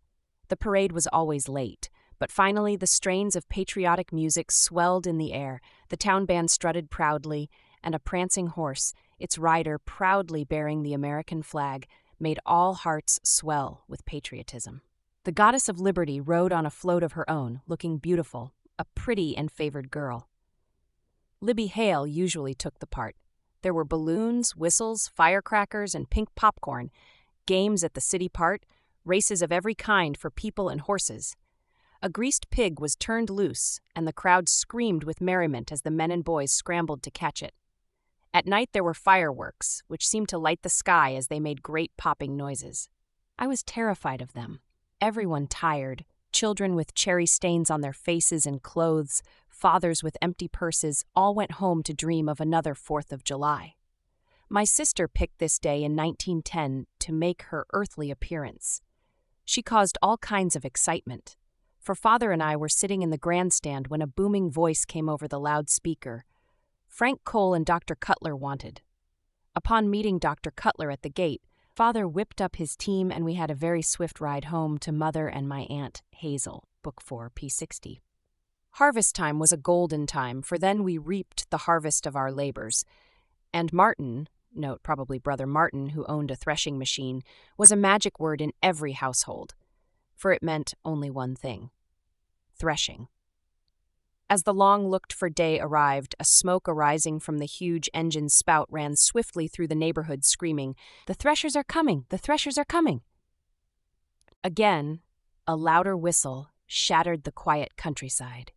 The parade was always late, but finally the strains of patriotic music swelled in the air, the town band strutted proudly, and a prancing horse, its rider proudly bearing the American flag, made all hearts swell with patriotism. The goddess of liberty rode on a float of her own, looking beautiful, a pretty and favored girl. Libby Hale usually took the part. There were balloons, whistles, firecrackers, and pink popcorn, games at the city park, races of every kind for people and horses. A greased pig was turned loose, and the crowd screamed with merriment as the men and boys scrambled to catch it. At night there were fireworks, which seemed to light the sky as they made great popping noises. I was terrified of them. Everyone tired, children with cherry stains on their faces and clothes, fathers with empty purses, all went home to dream of another 4th of July. My sister picked this day in 1910 to make her earthly appearance. She caused all kinds of excitement, for Father and I were sitting in the grandstand when a booming voice came over the loudspeaker. Frank Cole and Dr. Cutler wanted. Upon meeting Dr. Cutler at the gate, Father whipped up his team and we had a very swift ride home to Mother and my Aunt Hazel, Book 4, p60. Harvest time was a golden time, for then we reaped the harvest of our labors. And Martin, note probably Brother Martin, who owned a threshing machine, was a magic word in every household, for it meant only one thing: threshing. As the long-looked-for day arrived, a smoke arising from the huge engine's spout ran swiftly through the neighborhood, screaming, "The threshers are coming! The threshers are coming!" Again, a louder whistle shattered the quiet countryside.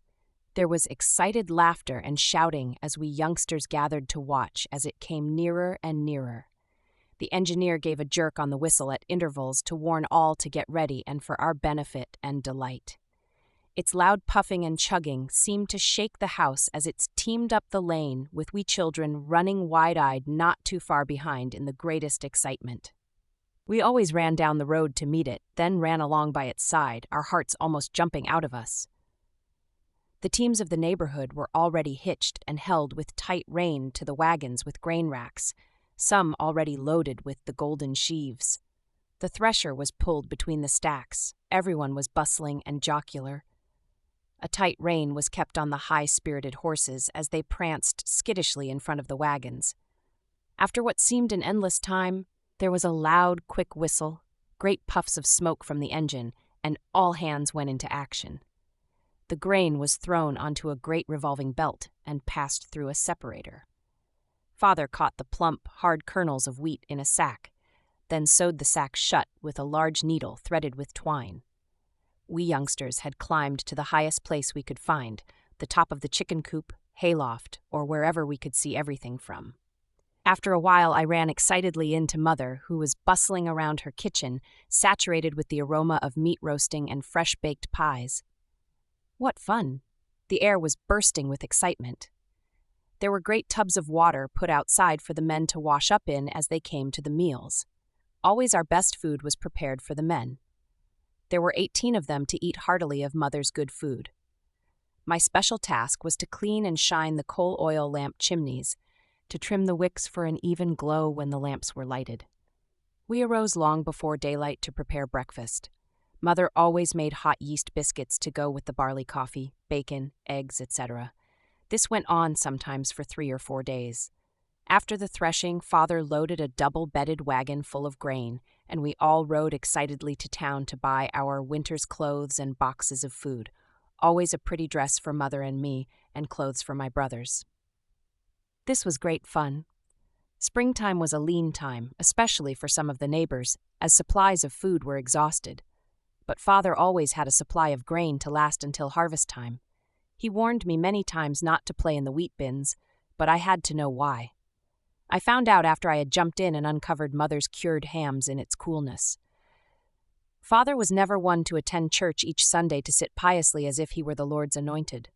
There was excited laughter and shouting as we youngsters gathered to watch as it came nearer and nearer. The engineer gave a jerk on the whistle at intervals to warn all to get ready and for our benefit and delight. Its loud puffing and chugging seemed to shake the house as it teamed up the lane, with we children running wide-eyed not too far behind in the greatest excitement. We always ran down the road to meet it, then ran along by its side, our hearts almost jumping out of us. The teams of the neighborhood were already hitched and held with tight rein to the wagons with grain racks, some already loaded with the golden sheaves. The thresher was pulled between the stacks. Everyone was bustling and jocular. A tight rein was kept on the high-spirited horses as they pranced skittishly in front of the wagons. After what seemed an endless time, there was a loud, quick whistle, great puffs of smoke from the engine, and all hands went into action. The grain was thrown onto a great revolving belt and passed through a separator. Father caught the plump, hard kernels of wheat in a sack, then sewed the sack shut with a large needle threaded with twine. We youngsters had climbed to the highest place we could find, the top of the chicken coop, hayloft, or wherever we could see everything from. After a while, I ran excitedly in to Mother, who was bustling around her kitchen, saturated with the aroma of meat roasting and fresh-baked pies. What fun! The air was bursting with excitement. There were great tubs of water put outside for the men to wash up in as they came to the meals. Always our best food was prepared for the men. There were 18 of them to eat heartily of Mother's good food. My special task was to clean and shine the coal oil lamp chimneys, to trim the wicks for an even glow when the lamps were lighted. We arose long before daylight to prepare breakfast. Mother always made hot yeast biscuits to go with the barley coffee, bacon, eggs, etc. This went on sometimes for 3 or 4 days. After the threshing, Father loaded a double-bedded wagon full of grain, and we all rode excitedly to town to buy our winter's clothes and boxes of food, always a pretty dress for Mother and me, and clothes for my brothers. This was great fun. Springtime was a lean time, especially for some of the neighbors, as supplies of food were exhausted. But Father always had a supply of grain to last until harvest time. He warned me many times not to play in the wheat bins, but I had to know why. I found out after I had jumped in and uncovered Mother's cured hams in its coolness. Father was never one to attend church each Sunday to sit piously as if he were the Lord's anointed.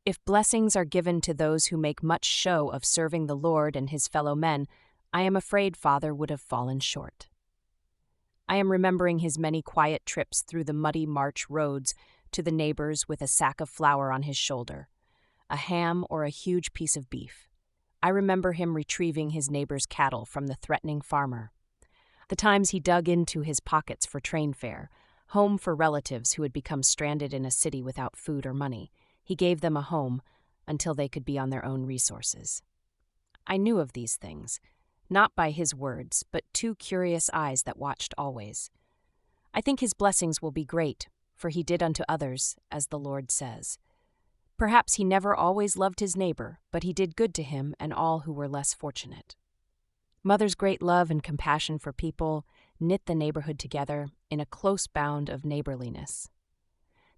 If blessings are given to those who make much show of serving the Lord and his fellow men, I am afraid Father would have fallen short. I am remembering his many quiet trips through the muddy March roads to the neighbors with a sack of flour on his shoulder, a ham or a huge piece of beef. I remember him retrieving his neighbor's cattle from the threatening farmer. The times he dug into his pockets for train fare, home for relatives who had become stranded in a city without food or money. He gave them a home until they could be on their own resources. I knew of these things, not by his words, but 2 curious eyes that watched always. I think his blessings will be great, for he did unto others, as the Lord says. Perhaps he never always loved his neighbor, but he did good to him and all who were less fortunate. Mother's great love and compassion for people knit the neighborhood together in a close bound of neighborliness.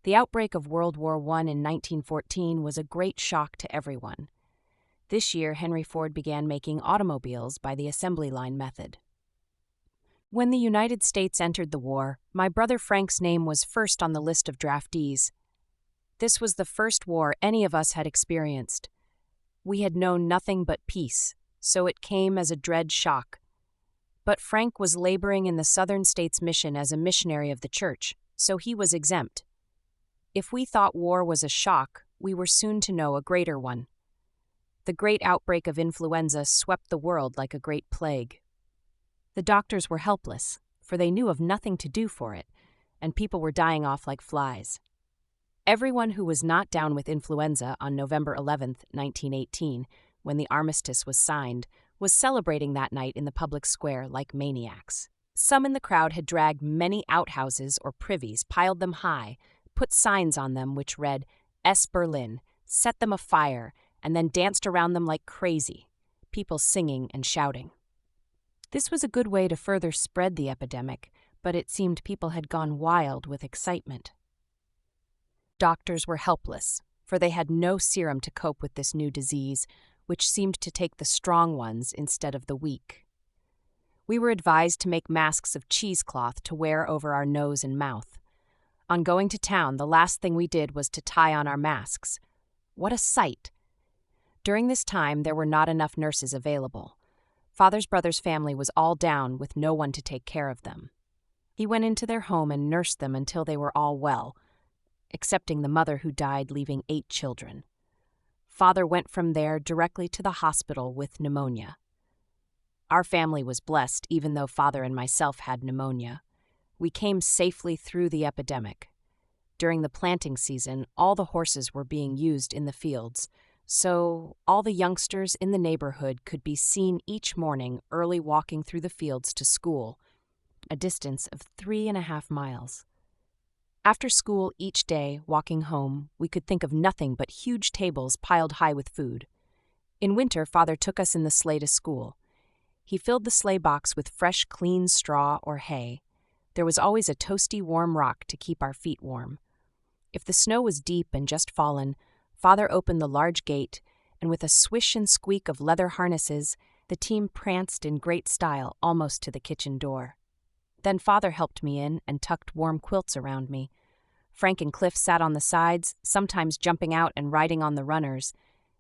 The outbreak of World War I in 1914 was a great shock to everyone. This year, Henry Ford began making automobiles by the assembly line method. When the United States entered the war, my brother Frank's name was first on the list of draftees. This was the first war any of us had experienced. We had known nothing but peace, so it came as a dread shock. But Frank was laboring in the Southern States Mission as a missionary of the church, so he was exempt. If we thought war was a shock, we were soon to know a greater one. The great outbreak of influenza swept the world like a great plague. The doctors were helpless, for they knew of nothing to do for it, and people were dying off like flies. Everyone who was not down with influenza on November 11, 1918, when the armistice was signed, was celebrating that night in the public square like maniacs. Some in the crowd had dragged many outhouses or privies, piled them high, put signs on them which read, "S. Berlin," set them afire, and then danced around them like crazy, people singing and shouting. This was a good way to further spread the epidemic, but it seemed people had gone wild with excitement. Doctors were helpless, for they had no serum to cope with this new disease, which seemed to take the strong ones instead of the weak. We were advised to make masks of cheesecloth to wear over our nose and mouth. On going to town, the last thing we did was to tie on our masks. What a sight! During this time, there were not enough nurses available. Father's brother's family was all down with no one to take care of them. He went into their home and nursed them until they were all well, excepting the mother who died, leaving 8 children. Father went from there directly to the hospital with pneumonia. Our family was blessed, even though Father and myself had pneumonia. We came safely through the epidemic. During the planting season, all the horses were being used in the fields, so all the youngsters in the neighborhood could be seen each morning early walking through the fields to school, a distance of 3.5 miles. After school each day, walking home, we could think of nothing but huge tables piled high with food. In winter, Father took us in the sleigh to school. He filled the sleigh box with fresh, clean straw or hay. There was always a toasty, warm rock to keep our feet warm. If the snow was deep and just fallen, Father opened the large gate, and with a swish and squeak of leather harnesses, the team pranced in great style almost to the kitchen door. Then Father helped me in and tucked warm quilts around me. Frank and Cliff sat on the sides, sometimes jumping out and riding on the runners.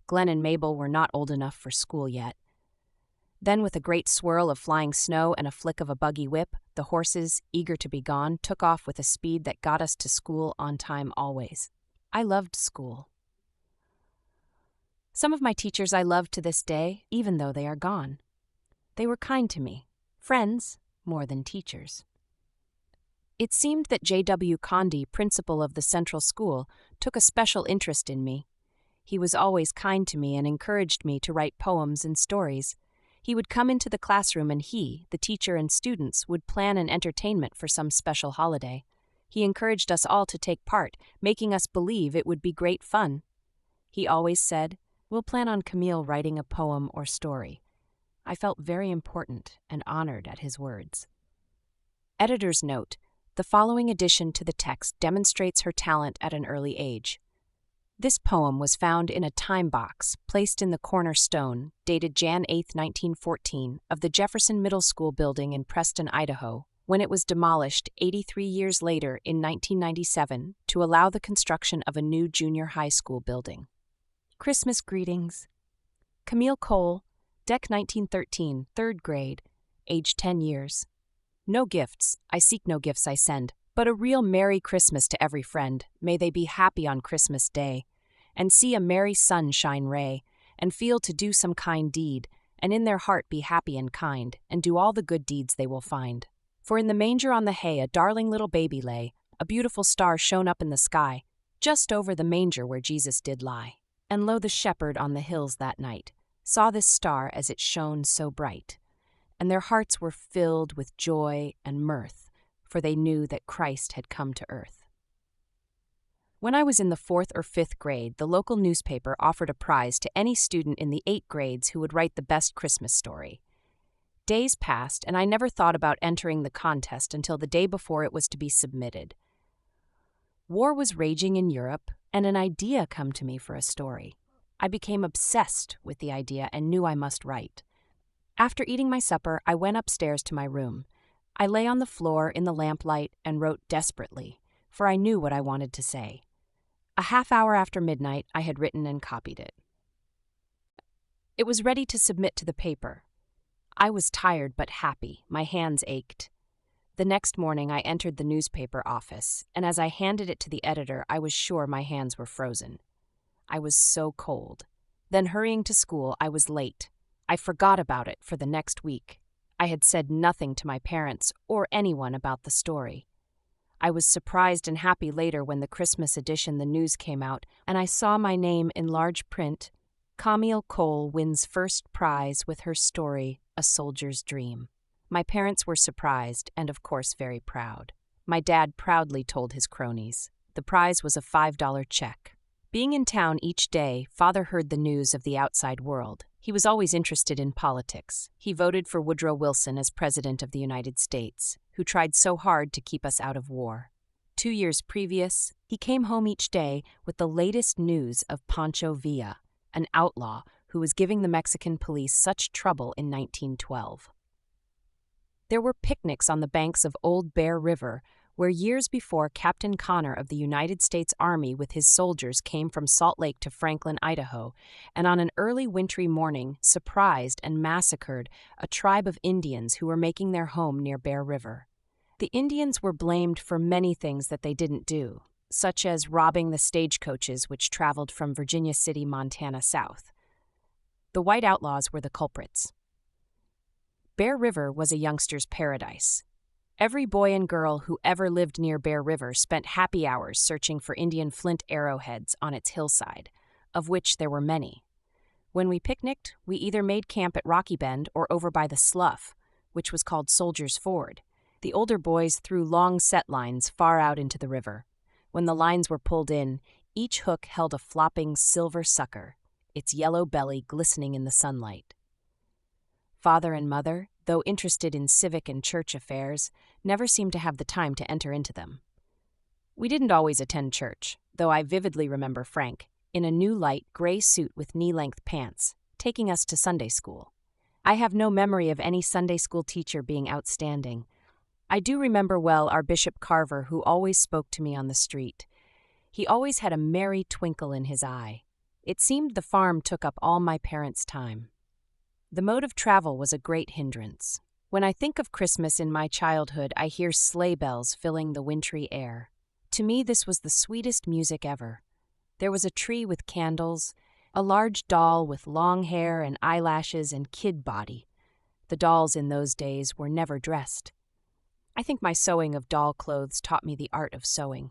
Glenn and Mabel were not old enough for school yet. Then, with a great swirl of flying snow and a flick of a buggy whip, the horses, eager to be gone, took off with a speed that got us to school on time always. I loved school. Some of my teachers I love to this day, even though they are gone. They were kind to me, friends more than teachers. It seemed that J.W. Condi, principal of the Central School, took a special interest in me. He was always kind to me and encouraged me to write poems and stories. He would come into the classroom and he, the teacher and students, would plan an entertainment for some special holiday. He encouraged us all to take part, making us believe it would be great fun. He always said, "We'll plan on Camille writing a poem or story." I felt very important and honored at his words. Editor's note: the following addition to the text demonstrates her talent at an early age. This poem was found in a time box placed in the corner stone, dated Jan 8, 1914, of the Jefferson Middle School building in Preston, Idaho, when it was demolished 83 years later in 1997 to allow the construction of a new junior high school building. Christmas greetings. Camille Cole, Dec 1913, 3rd grade, age 10 years. No gifts, I seek no gifts I send, but a real Merry Christmas to every friend. May they be happy on Christmas Day, and see a merry sunshine ray, and feel to do some kind deed, and in their heart be happy and kind, and do all the good deeds they will find. For in the manger on the hay a darling little baby lay, a beautiful star shone up in the sky, just over the manger where Jesus did lie. And lo, the shepherd on the hills that night saw this star as it shone so bright, and their hearts were filled with joy and mirth, for they knew that Christ had come to earth. When I was in the 4th or 5th grade, the local newspaper offered a prize to any student in the 8 grades who would write the best Christmas story. Days passed, and I never thought about entering the contest until the day before it was to be submitted. War was raging in Europe, and an idea came to me for a story. I became obsessed with the idea and knew I must write. After eating my supper, I went upstairs to my room. I lay on the floor in the lamplight and wrote desperately, for I knew what I wanted to say. A half hour after midnight, I had written and copied it. It was ready to submit to the paper. I was tired but happy. My hands ached. The next morning, I entered the newspaper office, and as I handed it to the editor, I was sure my hands were frozen. I was so cold. Then hurrying to school, I was late. I forgot about it for the next week. I had said nothing to my parents or anyone about the story. I was surprised and happy later when the Christmas edition the news came out, and I saw my name in large print. Camille Cole wins first prize with her story, A Soldier's Dream. My parents were surprised and, of course, very proud. My dad proudly told his cronies. The prize was a $5 check. Being in town each day, Father heard the news of the outside world. He was always interested in politics. He voted for Woodrow Wilson as President of the United States, who tried so hard to keep us out of war. 2 years previous, he came home each day with the latest news of Pancho Villa, an outlaw who was giving the Mexican police such trouble in 1912. There were picnics on the banks of Old Bear River, where years before Captain Connor of the United States Army with his soldiers came from Salt Lake to Franklin, Idaho, and on an early wintry morning surprised and massacred a tribe of Indians who were making their home near Bear River. The Indians were blamed for many things that they didn't do, such as robbing the stagecoaches which traveled from Virginia City, Montana, south. The white outlaws were the culprits. Bear River was a youngster's paradise. Every boy and girl who ever lived near Bear River spent happy hours searching for Indian flint arrowheads on its hillside, of which there were many. When we picnicked, we either made camp at Rocky Bend or over by the slough, which was called Soldier's Ford. The older boys threw long set lines far out into the river. When the lines were pulled in, each hook held a flopping silver sucker, its yellow belly glistening in the sunlight. Father and Mother, though interested in civic and church affairs, never seemed to have the time to enter into them. We didn't always attend church, though I vividly remember Frank, in a new light gray suit with knee-length pants, taking us to Sunday school. I have no memory of any Sunday school teacher being outstanding. I do remember well our Bishop Carver, who always spoke to me on the street. He always had a merry twinkle in his eye. It seemed the farm took up all my parents' time. The mode of travel was a great hindrance. When I think of Christmas in my childhood, I hear sleigh bells filling the wintry air. To me, this was the sweetest music ever. There was a tree with candles, a large doll with long hair and eyelashes and kid body. The dolls in those days were never dressed. I think my sewing of doll clothes taught me the art of sewing.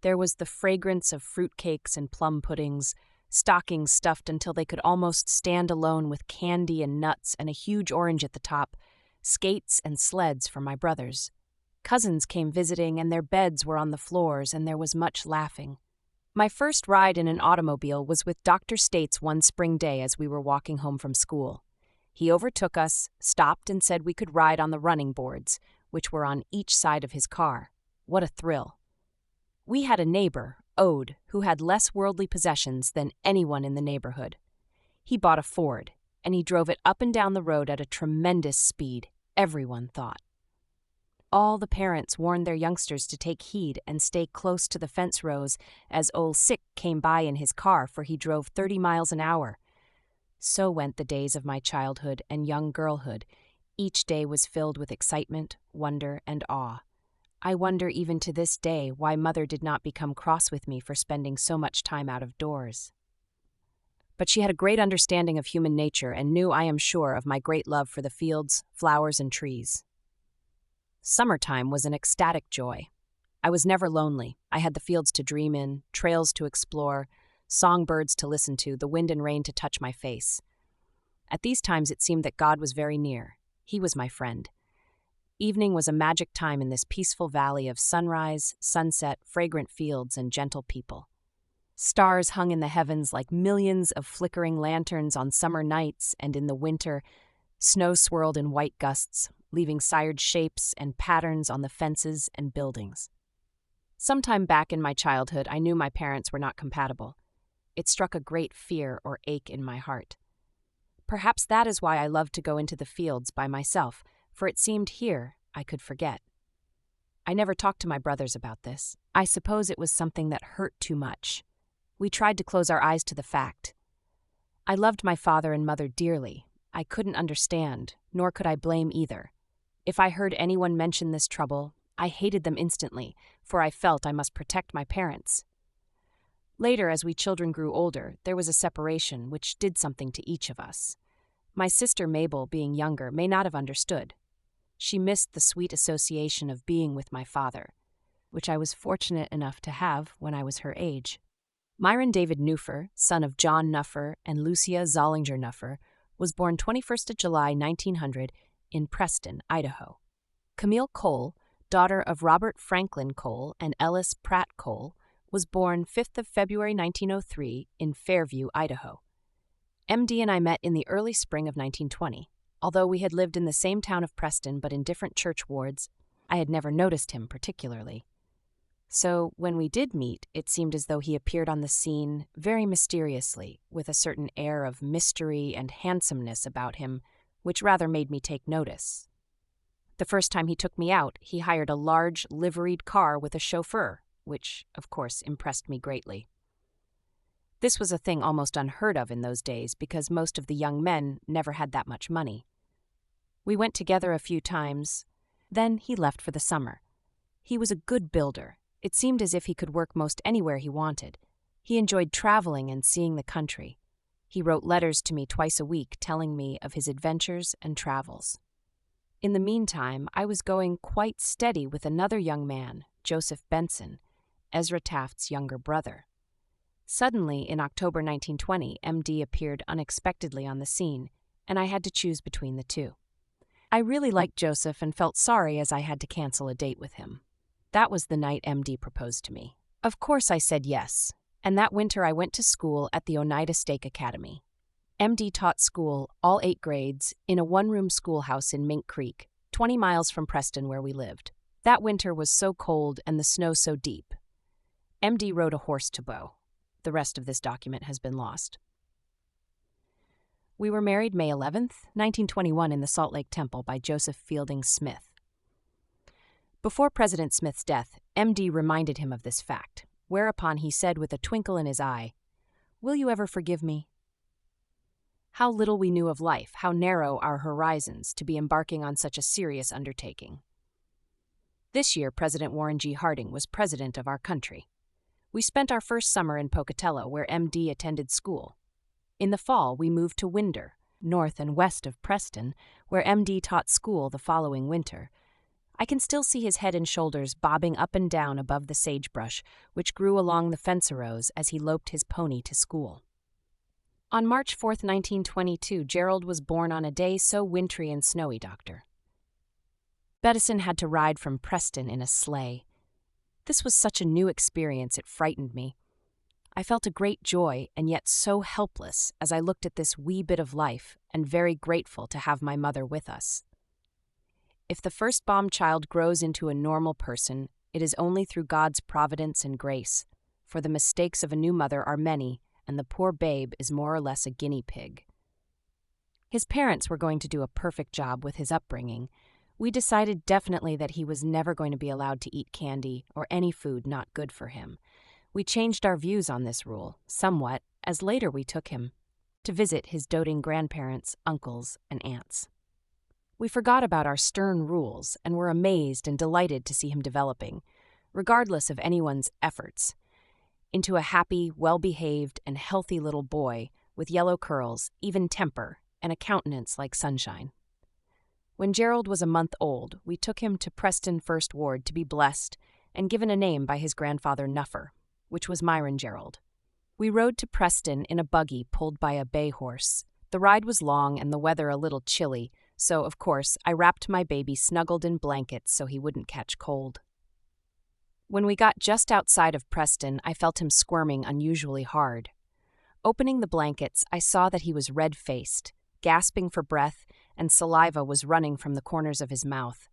There was the fragrance of fruitcakes and plum puddings, stockings stuffed until they could almost stand alone with candy and nuts and a huge orange at the top, skates and sleds for my brothers. Cousins came visiting and their beds were on the floors and there was much laughing. My first ride in an automobile was with Dr. States one spring day as we were walking home from school. He overtook us, stopped and said we could ride on the running boards, which were on each side of his car. What a thrill. We had a neighbor, Ode, who had less worldly possessions than anyone in the neighborhood. He bought a Ford, and he drove it up and down the road at a tremendous speed, everyone thought. All the parents warned their youngsters to take heed and stay close to the fence rows as Ole Sick came by in his car, for he drove 30 miles an hour. So went the days of my childhood and young girlhood. Each day was filled with excitement, wonder, and awe. I wonder even to this day why Mother did not become cross with me for spending so much time out of doors. But she had a great understanding of human nature and knew, I am sure, of my great love for the fields, flowers, and trees. Summertime was an ecstatic joy. I was never lonely. I had the fields to dream in, trails to explore, songbirds to listen to, the wind and rain to touch my face. At these times it seemed that God was very near. He was my friend. Evening was a magic time in this peaceful valley of sunrise, sunset, fragrant fields, and gentle people. Stars hung in the heavens like millions of flickering lanterns on summer nights, and in the winter, snow swirled in white gusts, leaving sired shapes and patterns on the fences and buildings. Sometime back in my childhood, I knew my parents were not compatible. It struck a great fear or ache in my heart. Perhaps that is why I loved to go into the fields by myself, for it seemed here I could forget. I never talked to my brothers about this. I suppose it was something that hurt too much. We tried to close our eyes to the fact. I loved my father and mother dearly. I couldn't understand, nor could I blame either. If I heard anyone mention this trouble, I hated them instantly, for I felt I must protect my parents. Later, as we children grew older, there was a separation which did something to each of us. My sister Mabel, being younger, may not have understood. She missed the sweet association of being with my father, which I was fortunate enough to have when I was her age. Myron David Neuffer, son of John Nuffer and Lucia Zollinger Neuffer, was born 21st of July 1900 in Preston, Idaho. Camille Cole, daughter of Robert Franklin Cole and Ellis Pratt Cole, was born 5th of February 1903 in Fairview, Idaho. MD and I met in the early spring of 1920. Although we had lived in the same town of Preston but in different church wards, I had never noticed him particularly. So when we did meet, it seemed as though he appeared on the scene very mysteriously, with a certain air of mystery and handsomeness about him, which rather made me take notice. The first time he took me out, he hired a large, liveried car with a chauffeur, which, of course, impressed me greatly. This was a thing almost unheard of in those days because most of the young men never had that much money. We went together a few times. Then he left for the summer. He was a good builder. It seemed as if he could work most anywhere he wanted. He enjoyed traveling and seeing the country. He wrote letters to me twice a week telling me of his adventures and travels. In the meantime, I was going quite steady with another young man, Joseph Benson, Ezra Taft's younger brother. Suddenly, in October 1920, MD appeared unexpectedly on the scene, and I had to choose between the two. I really liked Joseph and felt sorry as I had to cancel a date with him. That was the night MD proposed to me. Of course I said yes, and that winter I went to school at the Oneida Stake Academy. MD taught school, all 8 grades, in a one-room schoolhouse in Mink Creek, 20 miles from Preston where we lived. That winter was so cold and the snow so deep. MD rode a horse to bow. The rest of this document has been lost. We were married May 11th, 1921 in the Salt Lake Temple by Joseph Fielding Smith. Before President Smith's death, MD reminded him of this fact, whereupon he said with a twinkle in his eye, "Will you ever forgive me?" How little we knew of life, how narrow our horizons to be embarking on such a serious undertaking. This year, President Warren G. Harding was president of our country. We spent our first summer in Pocatello, where MD attended school. In the fall, we moved to Winder, north and west of Preston, where MD taught school the following winter. I can still see his head and shoulders bobbing up and down above the sagebrush, which grew along the fence rows as he loped his pony to school. On March 4th, 1922, Gerald was born on a day so wintry and snowy, Doctor. Bettison had to ride from Preston in a sleigh. This was such a new experience it frightened me. I felt a great joy and yet so helpless as I looked at this wee bit of life and very grateful to have my mother with us. If the first-born child grows into a normal person, it is only through God's providence and grace, for the mistakes of a new mother are many, and the poor babe is more or less a guinea pig. His parents were going to do a perfect job with his upbringing. We decided definitely that he was never going to be allowed to eat candy or any food not good for him. We changed our views on this rule, somewhat, as later we took him to visit his doting grandparents, uncles, and aunts. We forgot about our stern rules and were amazed and delighted to see him developing, regardless of anyone's efforts, into a happy, well-behaved, and healthy little boy with yellow curls, even temper, and a countenance like sunshine. When Gerald was a month old, we took him to Preston First Ward to be blessed and given a name by his grandfather Nuffer, which was Myron Gerald. We rode to Preston in a buggy pulled by a bay horse. The ride was long and the weather a little chilly, so, of course, I wrapped my baby snuggled in blankets so he wouldn't catch cold. When we got just outside of Preston, I felt him squirming unusually hard. Opening the blankets, I saw that he was red-faced, gasping for breath, and saliva was running from the corners of his mouth.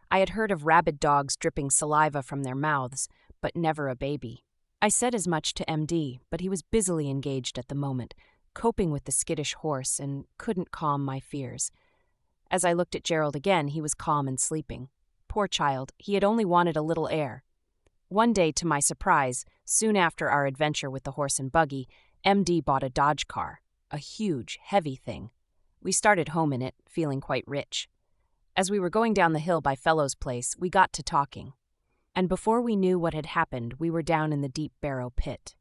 I had heard of rabid dogs dripping saliva from their mouths, but never a baby. I said as much to MD, but he was busily engaged at the moment, coping with the skittish horse, and couldn't calm my fears. As I looked at Gerald again, he was calm and sleeping. Poor child, he had only wanted a little air. One day, to my surprise, soon after our adventure with the horse and buggy, MD bought a Dodge car, a huge, heavy thing. We started home in it, feeling quite rich. As we were going down the hill by Fellow's place, we got to talking. And before we knew what had happened, we were down in the deep Barrow pit.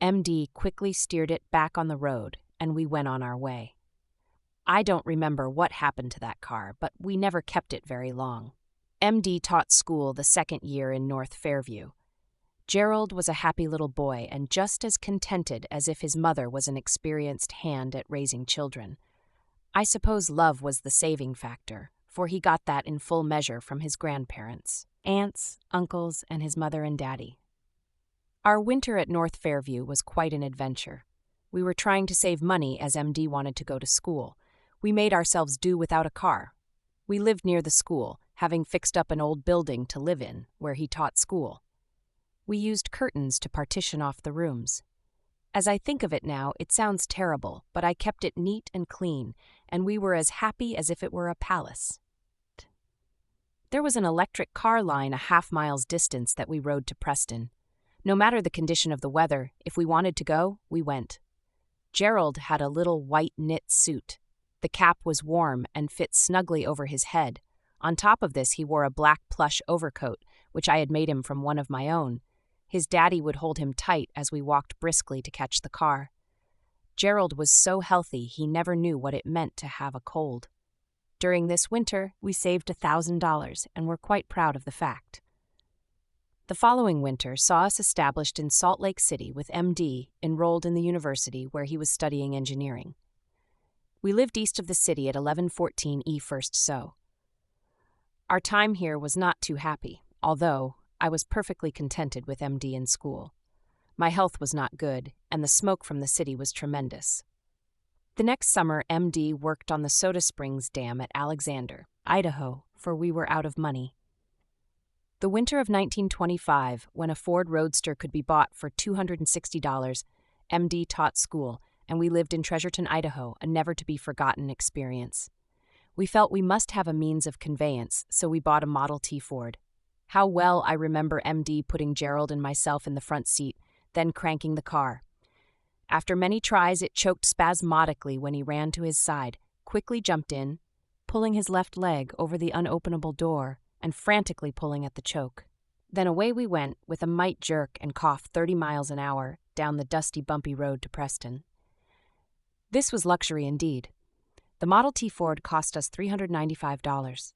MD quickly steered it back on the road, and we went on our way. I don't remember what happened to that car, but we never kept it very long. MD taught school the second year in North Fairview. Gerald was a happy little boy and just as contented as if his mother was an experienced hand at raising children. I suppose love was the saving factor, for he got that in full measure from his grandparents, aunts, uncles, and his mother and daddy. Our winter at North Fairview was quite an adventure. We were trying to save money as MD wanted to go to school. We made ourselves do without a car. We lived near the school, having fixed up an old building to live in, where he taught school. We used curtains to partition off the rooms. As I think of it now, it sounds terrible, but I kept it neat and clean, and we were as happy as if it were a palace. There was an electric car line a half-mile's distance that we rode to Preston. No matter the condition of the weather, if we wanted to go, we went. Gerald had a little white knit suit. The cap was warm and fit snugly over his head. On top of this, he wore a black plush overcoat, which I had made him from one of my own. His daddy would hold him tight as we walked briskly to catch the car. Gerald was so healthy he never knew what it meant to have a cold. During this winter, we saved $1,000 and were quite proud of the fact. The following winter saw us established in Salt Lake City with MD enrolled in the university where he was studying engineering. We lived east of the city at 1114 E First So. Our time here was not too happy, although I was perfectly contented with MD in school. My health was not good, and the smoke from the city was tremendous. The next summer, MD worked on the Soda Springs Dam at Alexander, Idaho, for we were out of money. The winter of 1925, when a Ford Roadster could be bought for $260, MD taught school, and we lived in Treasurton, Idaho, a never-to-be-forgotten experience. We felt we must have a means of conveyance, so we bought a Model T Ford. How well I remember MD putting Gerald and myself in the front seat, then cranking the car. After many tries, it choked spasmodically when he ran to his side, quickly jumped in, pulling his left leg over the unopenable door and frantically pulling at the choke. Then away we went with a might jerk and cough 30 miles an hour down the dusty, bumpy road to Preston. This was luxury indeed. The Model T Ford cost us $395.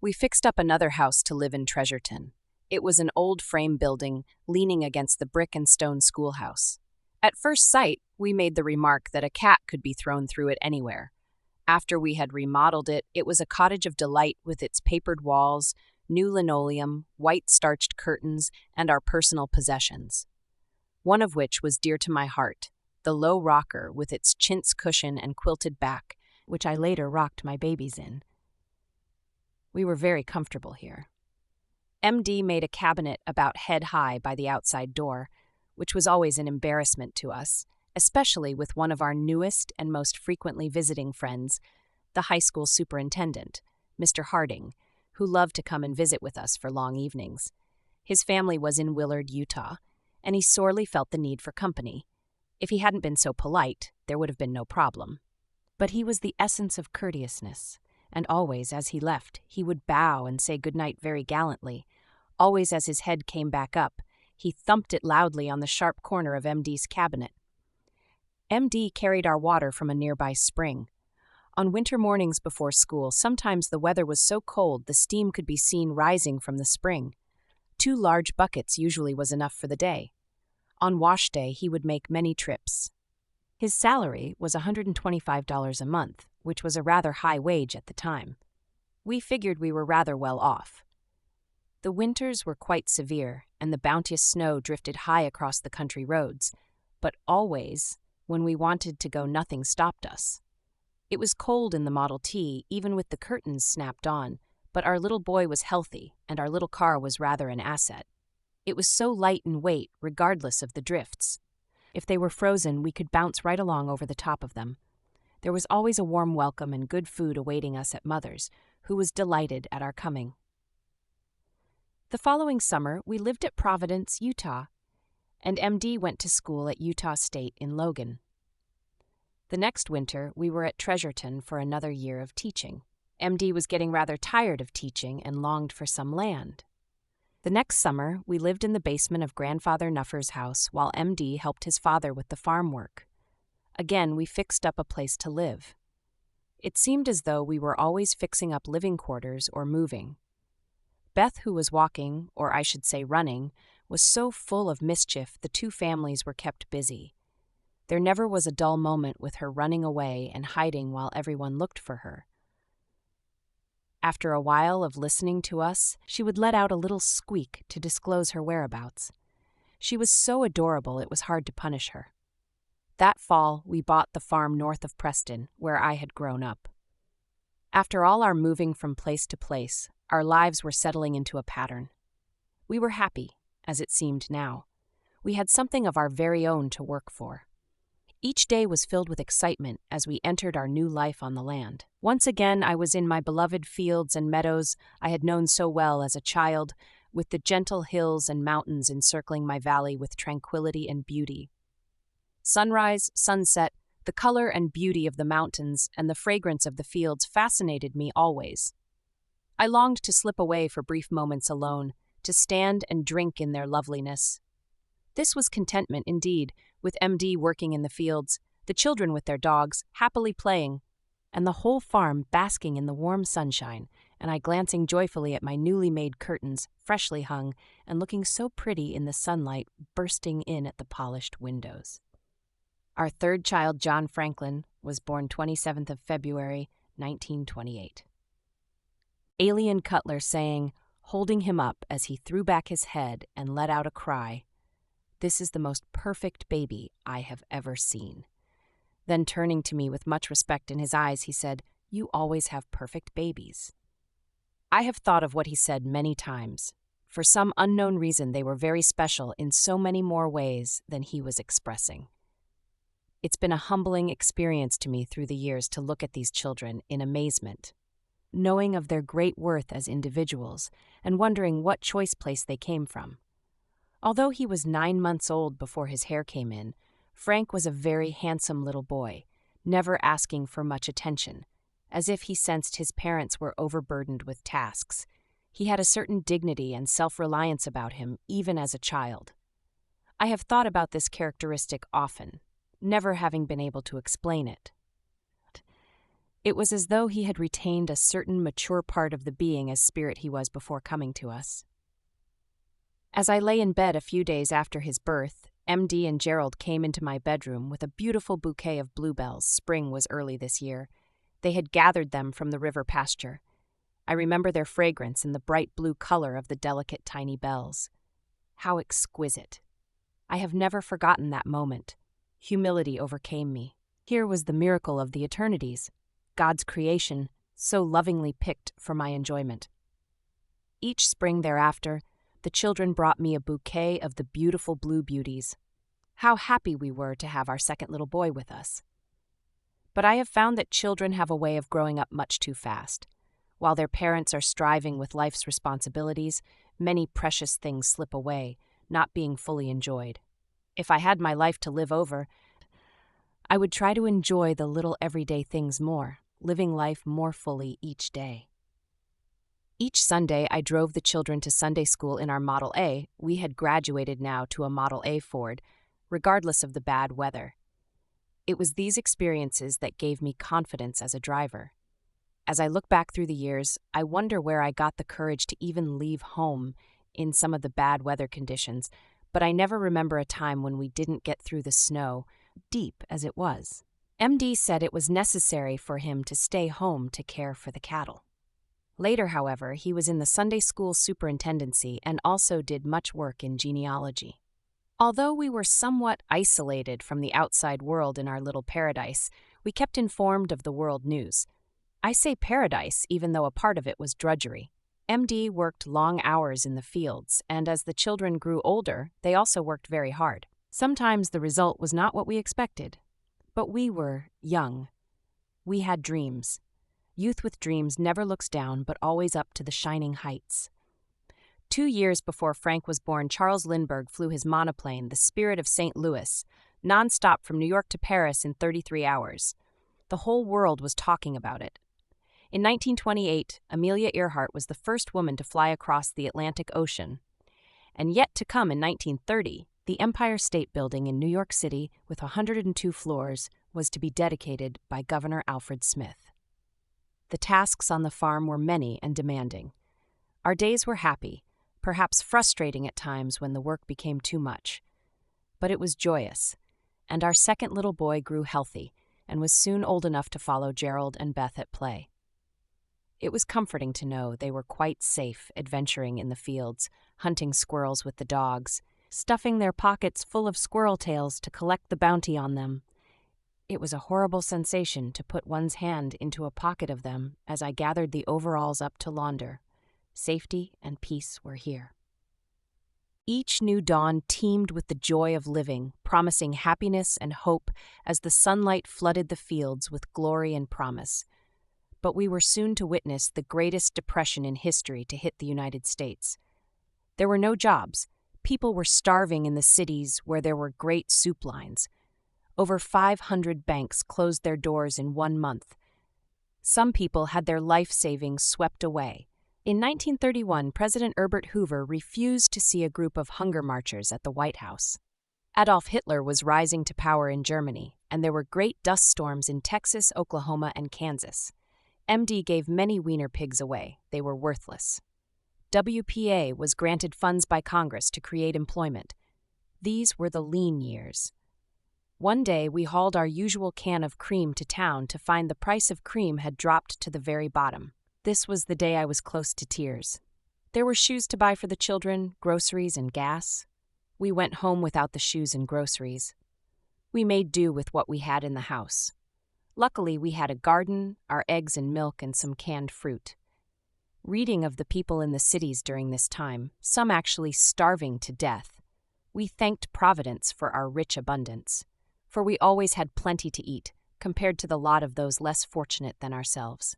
We fixed up another house to live in Treasurton. It was an old frame building leaning against the brick and stone schoolhouse. At first sight, we made the remark that a cat could be thrown through it anywhere. After we had remodeled it, it was a cottage of delight with its papered walls, new linoleum, white starched curtains, and our personal possessions. One of which was dear to my heart, the low rocker with its chintz cushion and quilted back, which I later rocked my babies in. We were very comfortable here. MD made a cabinet about head-high by the outside door, which was always an embarrassment to us, especially with one of our newest and most frequently visiting friends, the high school superintendent, Mr. Harding, who loved to come and visit with us for long evenings. His family was in Willard, Utah, and he sorely felt the need for company. If he hadn't been so polite, there would have been no problem. But he was the essence of courteousness, and always, as he left, he would bow and say goodnight very gallantly. Always as his head came back up, he thumped it loudly on the sharp corner of MD's cabinet. MD carried our water from a nearby spring. On winter mornings before school, sometimes the weather was so cold the steam could be seen rising from the spring. 2 large buckets usually was enough for the day. On wash day, he would make many trips. His salary was $125 a month, which was a rather high wage at the time. We figured we were rather well off. The winters were quite severe, and the bounteous snow drifted high across the country roads, but always, when we wanted to go, nothing stopped us. It was cold in the Model T, even with the curtains snapped on, but our little boy was healthy, and our little car was rather an asset. It was so light in weight, regardless of the drifts. If they were frozen, we could bounce right along over the top of them. There was always a warm welcome and good food awaiting us at Mother's, who was delighted at our coming. The following summer, we lived at Providence, Utah, and MD went to school at Utah State in Logan. The next winter, we were at Treasurton for another year of teaching. MD was getting rather tired of teaching and longed for some land. The next summer, we lived in the basement of Grandfather Nuffer's house while MD helped his father with the farm work. Again, we fixed up a place to live. It seemed as though we were always fixing up living quarters or moving. Beth, who was walking, or I should say running, was so full of mischief the two families were kept busy. There never was a dull moment with her running away and hiding while everyone looked for her. After a while of listening to us, she would let out a little squeak to disclose her whereabouts. She was so adorable it was hard to punish her. That fall, we bought the farm north of Preston, where I had grown up. After all our moving from place to place, our lives were settling into a pattern. We were happy, as it seemed now. We had something of our very own to work for. Each day was filled with excitement as we entered our new life on the land. Once again, I was in my beloved fields and meadows I had known so well as a child, with the gentle hills and mountains encircling my valley with tranquility and beauty. Sunrise, sunset, the color and beauty of the mountains and the fragrance of the fields fascinated me always. I longed to slip away for brief moments alone, to stand and drink in their loveliness. This was contentment indeed, with MD working in the fields, the children with their dogs, happily playing, and the whole farm basking in the warm sunshine, and I glancing joyfully at my newly made curtains, freshly hung, and looking so pretty in the sunlight bursting in at the polished windows. Our third child, John Franklin, was born 27th of February, 1928. Alien Cutler saying, holding him up as he threw back his head and let out a cry, "This is the most perfect baby I have ever seen." Then turning to me with much respect in his eyes, he said, "You always have perfect babies." I have thought of what he said many times. For some unknown reason, they were very special in so many more ways than he was expressing. It's been a humbling experience to me through the years to look at these children in amazement, knowing of their great worth as individuals and wondering what choice place they came from. Although he was 9 months old before his hair came in, Frank was a very handsome little boy, never asking for much attention, as if he sensed his parents were overburdened with tasks. He had a certain dignity and self-reliance about him, even as a child. I have thought about this characteristic often, never having been able to explain it. It was as though he had retained a certain mature part of the being as spirit he was before coming to us. As I lay in bed a few days after his birth, MD and Gerald came into my bedroom with a beautiful bouquet of bluebells. Spring was early this year. They had gathered them from the river pasture. I remember their fragrance and the bright blue color of the delicate tiny bells. How exquisite. I have never forgotten that moment. Humility overcame me. Here was the miracle of the eternities, God's creation, so lovingly picked for my enjoyment. Each spring thereafter, the children brought me a bouquet of the beautiful blue beauties. How happy we were to have our second little boy with us. But I have found that children have a way of growing up much too fast. While their parents are striving with life's responsibilities, many precious things slip away, not being fully enjoyed. If I had my life to live over, I would try to enjoy the little everyday things more, living life more fully each day. Each Sunday, I drove the children to Sunday school in our Model A. We had graduated now to a Model A Ford, regardless of the bad weather. It was these experiences that gave me confidence as a driver. As I look back through the years, I wonder where I got the courage to even leave home in some of the bad weather conditions, but I never remember a time when we didn't get through the snow, deep as it was. MD said it was necessary for him to stay home to care for the cattle. Later, however, he was in the Sunday school superintendency and also did much work in genealogy. Although we were somewhat isolated from the outside world in our little paradise, we kept informed of the world news. I say paradise, even though a part of it was drudgery. MD worked long hours in the fields, and as the children grew older, they also worked very hard. Sometimes the result was not what we expected. But we were young. We had dreams. Youth with dreams never looks down, but always up to the shining heights. 2 years before Frank was born, Charles Lindbergh flew his monoplane, the Spirit of St. Louis, nonstop from New York to Paris in 33 hours. The whole world was talking about it. In 1928, Amelia Earhart was the first woman to fly across the Atlantic Ocean. And yet to come in 1930, the Empire State Building in New York City, with 102 floors, was to be dedicated by Governor Alfred Smith. The tasks on the farm were many and demanding. Our days were happy, perhaps frustrating at times when the work became too much. But it was joyous, and our second little boy grew healthy and was soon old enough to follow Gerald and Beth at play. It was comforting to know they were quite safe adventuring in the fields, hunting squirrels with the dogs, stuffing their pockets full of squirrel tails to collect the bounty on them. It was a horrible sensation to put one's hand into a pocket of them as I gathered the overalls up to launder. Safety and peace were here. Each new dawn teemed with the joy of living, promising happiness and hope as the sunlight flooded the fields with glory and promise. But we were soon to witness the greatest depression in history to hit the United States. There were no jobs. People were starving in the cities where there were great soup lines. Over 500 banks closed their doors in 1 month. Some people had their life savings swept away. In 1931, President Herbert Hoover refused to see a group of hunger marchers at the White House. Adolf Hitler was rising to power in Germany, and there were great dust storms in Texas, Oklahoma, and Kansas. MD gave many wiener pigs away. They were worthless. WPA was granted funds by Congress to create employment. These were the lean years. One day, we hauled our usual can of cream to town to find the price of cream had dropped to the very bottom. This was the day I was close to tears. There were shoes to buy for the children, groceries, and gas. We went home without the shoes and groceries. We made do with what we had in the house. Luckily, we had a garden, our eggs and milk, and some canned fruit. Reading of the people in the cities during this time, some actually starving to death, we thanked Providence for our rich abundance, for we always had plenty to eat, compared to the lot of those less fortunate than ourselves.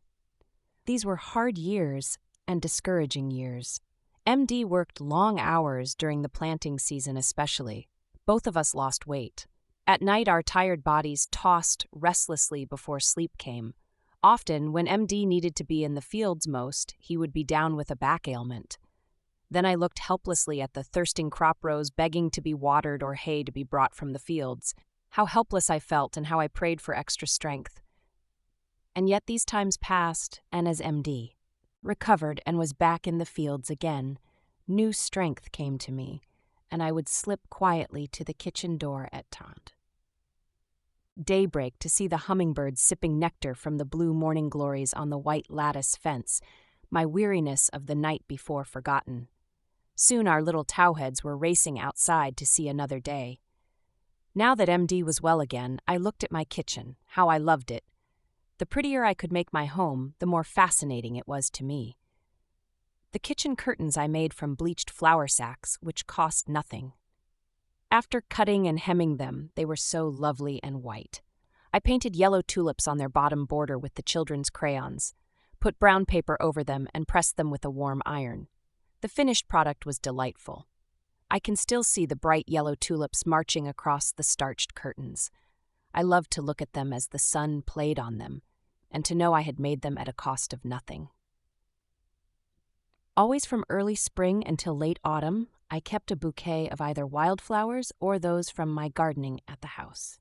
These were hard years and discouraging years. MD worked long hours during the planting season especially. Both of us lost weight. At night, our tired bodies tossed restlessly before sleep came. Often, when MD needed to be in the fields most, he would be down with a back ailment. Then I looked helplessly at the thirsting crop rows begging to be watered or hay to be brought from the fields. How helpless I felt and how I prayed for extra strength. And yet these times passed, and as MD recovered and was back in the fields again, new strength came to me, and I would slip quietly to the kitchen door at times. Daybreak to see the hummingbirds sipping nectar from the blue morning glories on the white lattice fence, my weariness of the night before forgotten. Soon our little towheads were racing outside to see another day. Now that MD was well again, I looked at my kitchen, how I loved it. The prettier I could make my home, the more fascinating it was to me. The kitchen curtains I made from bleached flour sacks, which cost nothing. After cutting and hemming them, they were so lovely and white. I painted yellow tulips on their bottom border with the children's crayons, put brown paper over them, and pressed them with a warm iron. The finished product was delightful. I can still see the bright yellow tulips marching across the starched curtains. I loved to look at them as the sun played on them, and to know I had made them at a cost of nothing. Always from early spring until late autumn, I kept a bouquet of either wildflowers or those from my gardening at the house.